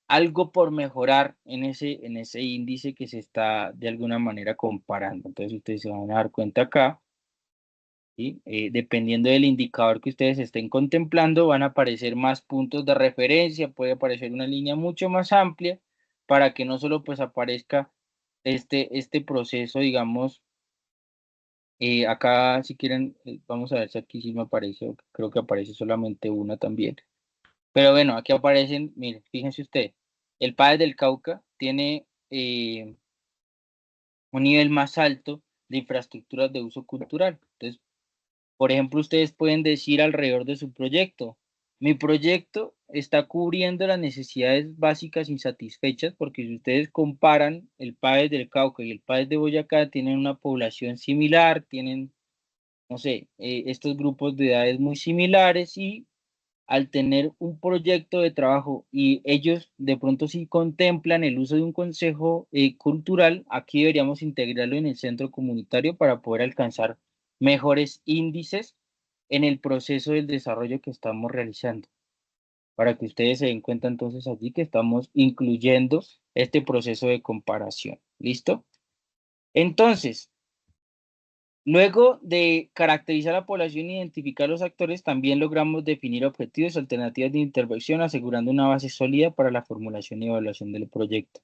algo por mejorar en ese índice que se está de alguna manera comparando. Entonces ustedes se van a dar cuenta acá, ¿sí? Dependiendo del indicador que ustedes estén contemplando, van a aparecer más puntos de referencia, puede aparecer una línea mucho más amplia para que no solo pues aparezca este proceso, digamos, acá si quieren, vamos a ver si aquí sí me aparece, creo que aparece solamente una también. Pero bueno, aquí aparecen, miren, fíjense ustedes, el Padre del Cauca tiene un nivel más alto de infraestructuras de uso cultural. Entonces, por ejemplo, ustedes pueden decir alrededor de su proyecto, mi proyecto está cubriendo las necesidades básicas insatisfechas porque si ustedes comparan el Padre del Cauca y el Padre de Boyacá, tienen una población similar, tienen no sé, estos grupos de edades muy similares y al tener un proyecto de trabajo y ellos de pronto sí contemplan el uso de un consejo cultural, aquí deberíamos integrarlo en el centro comunitario para poder alcanzar mejores índices en el proceso del desarrollo que estamos realizando. Para que ustedes se den cuenta entonces allí que estamos incluyendo este proceso de comparación. ¿Listo? Entonces, luego de caracterizar la población e identificar los actores, también logramos definir objetivos y alternativas de intervención, asegurando una base sólida para la formulación y evaluación del proyecto.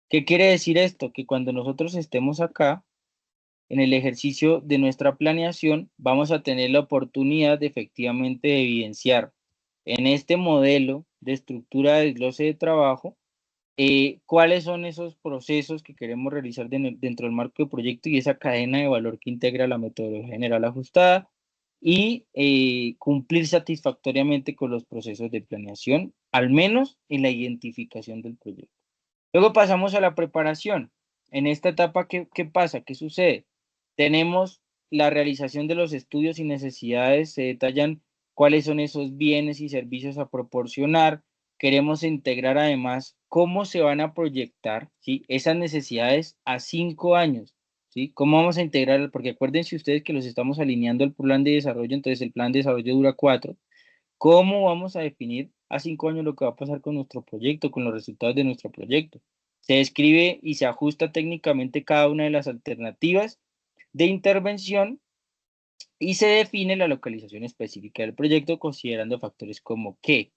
¿Qué quiere decir esto? Que cuando nosotros estemos acá, en el ejercicio de nuestra planeación, vamos a tener la oportunidad de efectivamente de evidenciar en este modelo de estructura de desglose de trabajo cuáles son esos procesos que queremos realizar dentro del marco de proyecto y esa cadena de valor que integra la metodología general ajustada y cumplir satisfactoriamente con los procesos de planeación, al menos en la identificación del proyecto. Luego pasamos a la preparación. En esta etapa, ¿qué pasa? ¿Qué sucede? Tenemos la realización de los estudios y necesidades, se detallan cuáles son esos bienes y servicios a proporcionar. Queremos integrar además cómo se van a proyectar, ¿sí? Esas necesidades a 5 años, ¿sí? ¿Cómo vamos a integrar? Porque acuérdense ustedes que los estamos alineando al plan de desarrollo, entonces el plan de desarrollo dura 4. ¿Cómo vamos a definir a 5 años lo que va a pasar con nuestro proyecto, con los resultados de nuestro proyecto? Se describe y se ajusta técnicamente cada una de las alternativas de intervención y se define la localización específica del proyecto considerando factores como qué,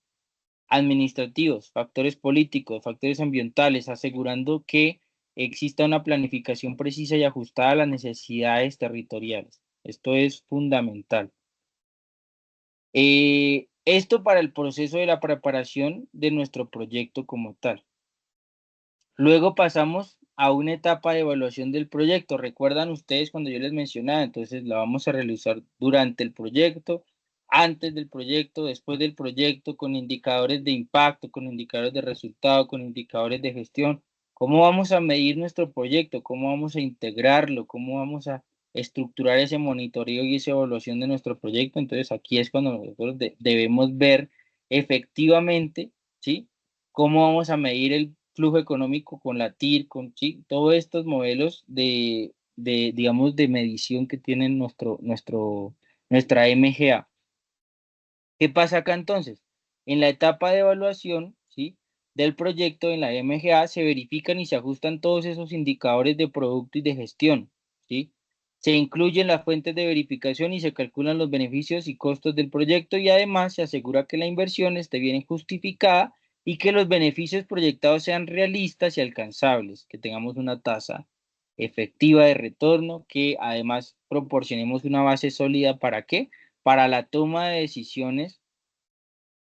administrativos, factores políticos, factores ambientales, asegurando que exista una planificación precisa y ajustada a las necesidades territoriales. Esto es fundamental. Esto para el proceso de la preparación de nuestro proyecto como tal. Luego pasamos a una etapa de evaluación del proyecto. ¿Recuerdan ustedes cuando yo les mencionaba? Entonces la vamos a realizar durante el proyecto, antes del proyecto, después del proyecto, con indicadores de impacto, con indicadores de resultado, con indicadores de gestión. ¿Cómo vamos a medir nuestro proyecto? ¿Cómo vamos a integrarlo? ¿Cómo vamos a estructurar ese monitoreo y esa evaluación de nuestro proyecto? Entonces aquí es cuando nosotros debemos ver efectivamente, ¿sí? ¿Cómo vamos a medir el flujo económico con la TIR, con ¿sí? Todos estos modelos digamos, de medición que tienen nuestra MGA? ¿Qué pasa acá entonces? En la etapa de evaluación, ¿sí? Del proyecto en la MGA se verifican y se ajustan todos esos indicadores de producto y de gestión, ¿sí? Se incluyen las fuentes de verificación y se calculan los beneficios y costos del proyecto y además se asegura que la inversión esté bien justificada y que los beneficios proyectados sean realistas y alcanzables, que tengamos una tasa efectiva de retorno, que además proporcionemos una base sólida ¿para qué? Para la toma de decisiones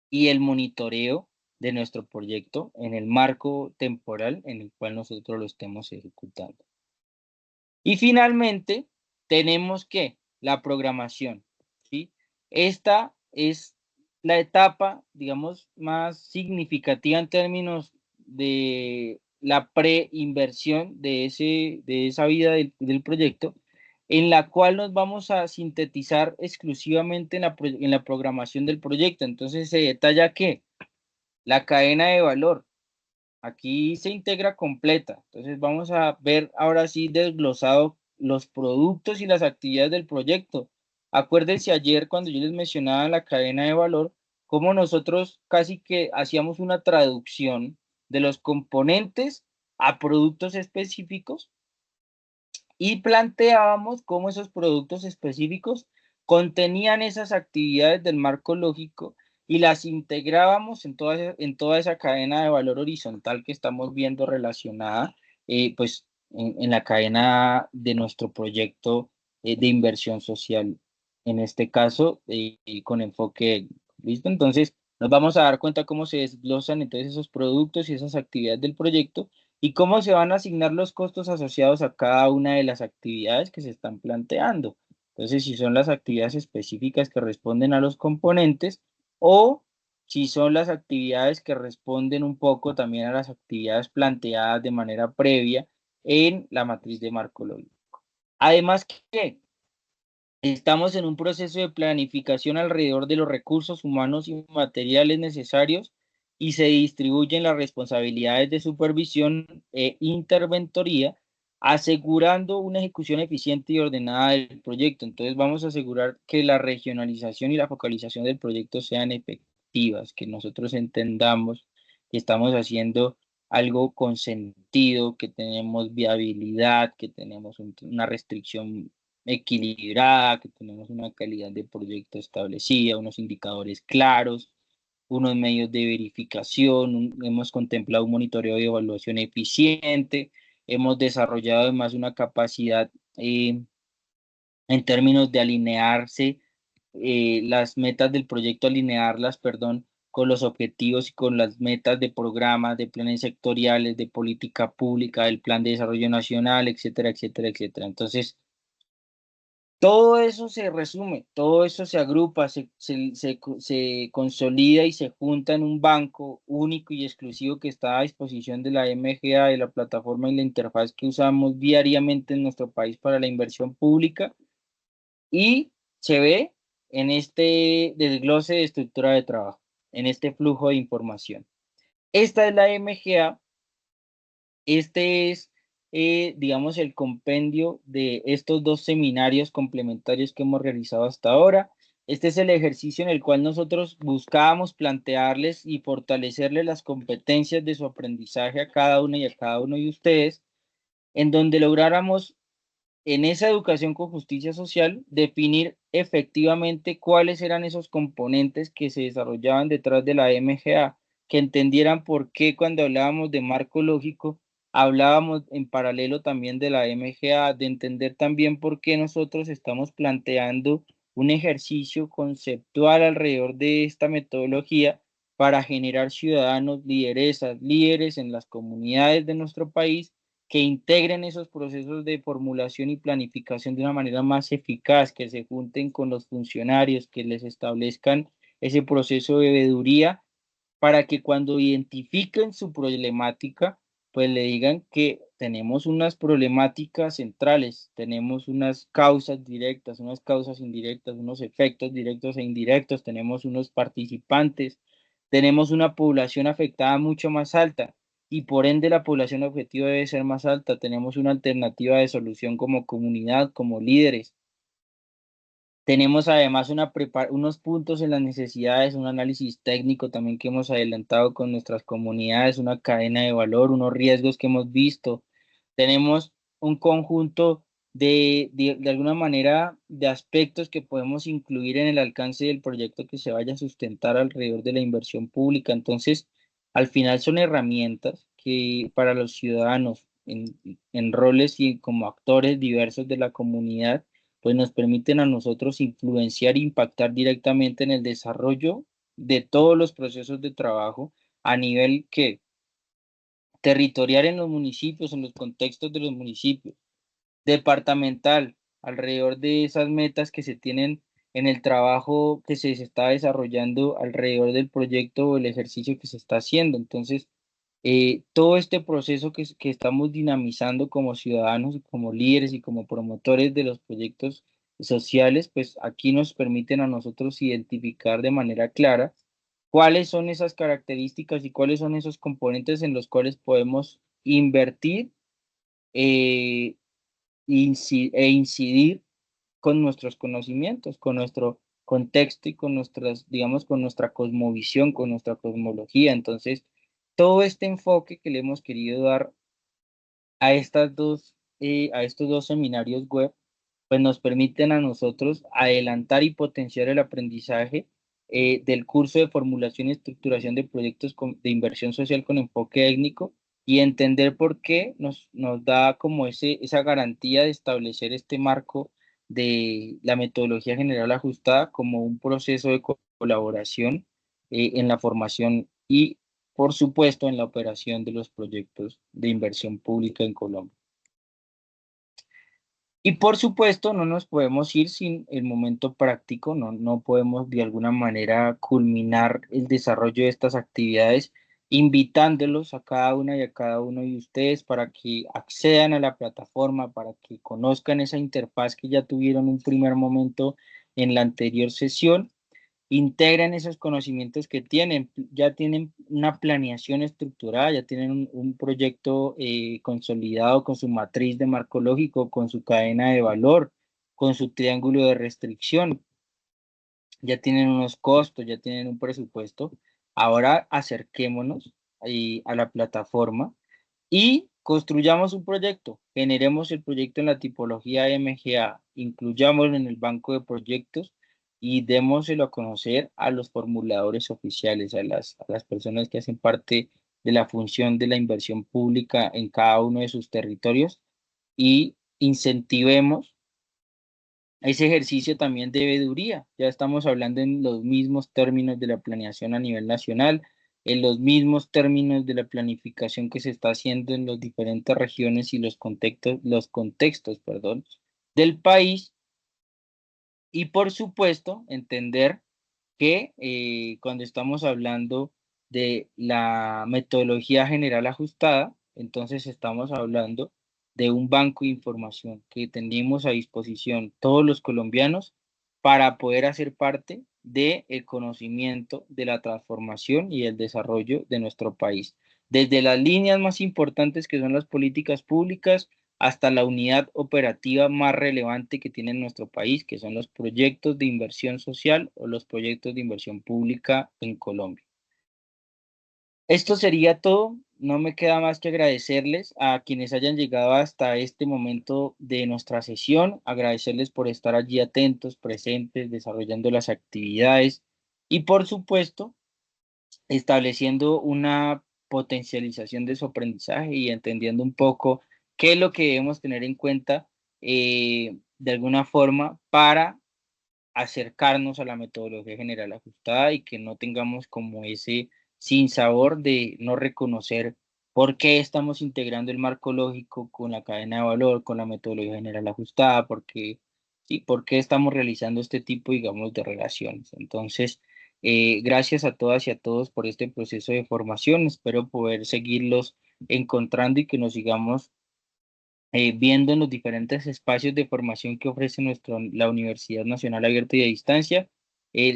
y el monitoreo de nuestro proyecto en el marco temporal en el cual nosotros lo estemos ejecutando. Y finalmente, tenemos que la programación, ¿sí? Esta es la etapa, digamos, más significativa en términos de la preinversión de esa vida del proyecto, en la cual nos vamos a sintetizar exclusivamente en la programación del proyecto. Entonces se detalla que la cadena de valor, aquí se integra completa. Entonces vamos a ver ahora sí desglosado los productos y las actividades del proyecto. Acuérdense ayer cuando yo les mencionaba la cadena de valor, cómo nosotros casi que hacíamos una traducción de los componentes a productos específicos y planteábamos cómo esos productos específicos contenían esas actividades del marco lógico y las integrábamos en toda esa cadena de valor horizontal que estamos viendo relacionada, pues, en la cadena de nuestro proyecto de inversión social, en este caso, con enfoque, ¿listo? Entonces, nos vamos a dar cuenta cómo se desglosan entonces esos productos y esas actividades del proyecto y cómo se van a asignar los costos asociados a cada una de las actividades que se están planteando. Entonces, si son las actividades específicas que responden a los componentes o si son las actividades que responden un poco también a las actividades planteadas de manera previa en la matriz de marco lógico. Además que Estamos en un proceso de planificación alrededor de los recursos humanos y materiales necesarios y se distribuyen las responsabilidades de supervisión e interventoría, asegurando una ejecución eficiente y ordenada del proyecto. Entonces vamos a asegurar que la regionalización y la focalización del proyecto sean efectivas, que nosotros entendamos que estamos haciendo algo con sentido, que tenemos viabilidad, que tenemos una restricción equilibrada, que tenemos una calidad de proyecto establecida, unos indicadores claros, unos medios de verificación, hemos contemplado un monitoreo y evaluación eficiente, hemos desarrollado además una capacidad en términos de alinearse las metas del proyecto, alinearlas, perdón, con los objetivos y con las metas de programas, de planes sectoriales, de política pública, del plan de desarrollo nacional, etcétera, etcétera, etcétera. Entonces, todo eso se resume, todo eso se agrupa, se consolida y se junta en un banco único y exclusivo que está a disposición de la MGA, de la plataforma y la interfaz que usamos diariamente en nuestro país para la inversión pública y se ve en este desglose de estructura de trabajo, en este flujo de información. Esta es la MGA. Este es, digamos, el compendio de estos dos seminarios complementarios que hemos realizado hasta ahora. Este es el ejercicio en el cual nosotros buscábamos plantearles y fortalecerles las competencias de su aprendizaje a cada uno y a cada uno de ustedes, en donde lográramos en esa educación con justicia social, definir efectivamente cuáles eran esos componentes que se desarrollaban detrás de la MGA, que entendieran por qué cuando hablábamos de marco lógico, hablábamos en paralelo también de la MGA, de entender también por qué nosotros estamos planteando un ejercicio conceptual alrededor de esta metodología para generar ciudadanos, lideresas, líderes en las comunidades de nuestro país que integren esos procesos de formulación y planificación de una manera más eficaz, que se junten con los funcionarios, que les establezcan ese proceso de veeduría para que cuando identifiquen su problemática, pues le digan que tenemos unas problemáticas centrales, tenemos unas causas directas, unas causas indirectas, unos efectos directos e indirectos, tenemos unos participantes, tenemos una población afectada mucho más alta y por ende la población objetivo debe ser más alta, tenemos una alternativa de solución como comunidad, como líderes. Tenemos además unos puntos en las necesidades, un análisis técnico también que hemos adelantado con nuestras comunidades, una cadena de valor, unos riesgos que hemos visto. Tenemos un conjunto de alguna manera de aspectos que podemos incluir en el alcance del proyecto que se vaya a sustentar alrededor de la inversión pública. Entonces, al final son herramientas que para los ciudadanos en roles y como actores diversos de la comunidad pues nos permiten a nosotros influenciar e impactar directamente en el desarrollo de todos los procesos de trabajo a nivel que territorial en los municipios, en los contextos de los municipios, departamental, alrededor de esas metas que se tienen en el trabajo que se está desarrollando alrededor del proyecto o el ejercicio que se está haciendo. Entonces, todo este proceso que estamos dinamizando como ciudadanos, como líderes y como promotores de los proyectos sociales, pues aquí nos permiten a nosotros identificar de manera clara cuáles son esas características y cuáles son esos componentes en los cuales podemos invertir eh, e incidir con nuestros conocimientos, con nuestro contexto y con nuestras, digamos, con nuestra cosmovisión, con nuestra cosmología. Entonces, todo este enfoque que le hemos querido dar a estos dos seminarios web, pues nos permiten a nosotros adelantar y potenciar el aprendizaje del curso de formulación y estructuración de proyectos de inversión social con enfoque étnico y entender por qué nos da como esa garantía de establecer este marco de la metodología general ajustada como un proceso de colaboración en la formación y por supuesto, en la operación de los proyectos de inversión pública en Colombia. Y por supuesto, no nos podemos ir sin el momento práctico, no podemos de alguna manera culminar el desarrollo de estas actividades invitándolos a cada una y a cada uno de ustedes para que accedan a la plataforma, para que conozcan esa interfaz que ya tuvieron un primer momento en la anterior sesión, integren esos conocimientos que tienen, ya tienen una planeación estructurada, ya tienen un proyecto consolidado con su matriz de marco lógico, con su cadena de valor, con su triángulo de restricción, ya tienen unos costos, ya tienen un presupuesto. Ahora acerquémonos a la plataforma y construyamos un proyecto, generemos el proyecto en la tipología MGA, incluyámoslo en el banco de proyectos y démoselo a conocer a los formuladores oficiales, a las personas que hacen parte de la función de la inversión pública en cada uno de sus territorios y incentivemos ese ejercicio también de veeduría. Ya estamos hablando en los mismos términos de la planeación a nivel nacional, en los mismos términos de la planificación que se está haciendo en las diferentes regiones y los contextos, perdón, del país. Y por supuesto, entender que cuando estamos hablando de la metodología general ajustada, entonces estamos hablando de un banco de información que tenemos a disposición todos los colombianos para poder hacer parte del conocimiento de la transformación y el desarrollo de nuestro país. Desde las líneas más importantes que son las políticas públicas hasta la unidad operativa más relevante que tiene nuestro país, que son los proyectos de inversión social o los proyectos de inversión pública en Colombia. Esto sería todo. No me queda más que agradecerles a quienes hayan llegado hasta este momento de nuestra sesión, agradecerles por estar allí atentos, presentes, desarrollando las actividades y por supuesto estableciendo una potencialización de su aprendizaje y entendiendo un poco qué es lo que debemos tener en cuenta de alguna forma para acercarnos a la metodología general ajustada y que no tengamos como ese sinsabor de no reconocer por qué estamos integrando el marco lógico con la cadena de valor, con la metodología general ajustada, porque sí, por qué estamos realizando este tipo, digamos, de relaciones. Entonces, gracias a todas y a todos por este proceso de formación. Espero poder seguirlos encontrando y que nos sigamos viendo en los diferentes espacios de formación que ofrece la Universidad Nacional Abierta y a Distancia,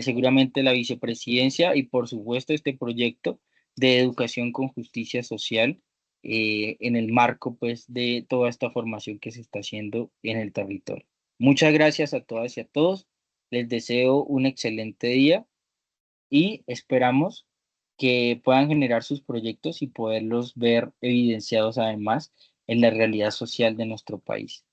seguramente la vicepresidencia y por supuesto este proyecto de educación con justicia social en el marco pues de toda esta formación que se está haciendo en el territorio. Muchas gracias a todas y a todos. Les deseo un excelente día y esperamos que puedan generar sus proyectos y poderlos ver evidenciados además en la realidad social de nuestro país.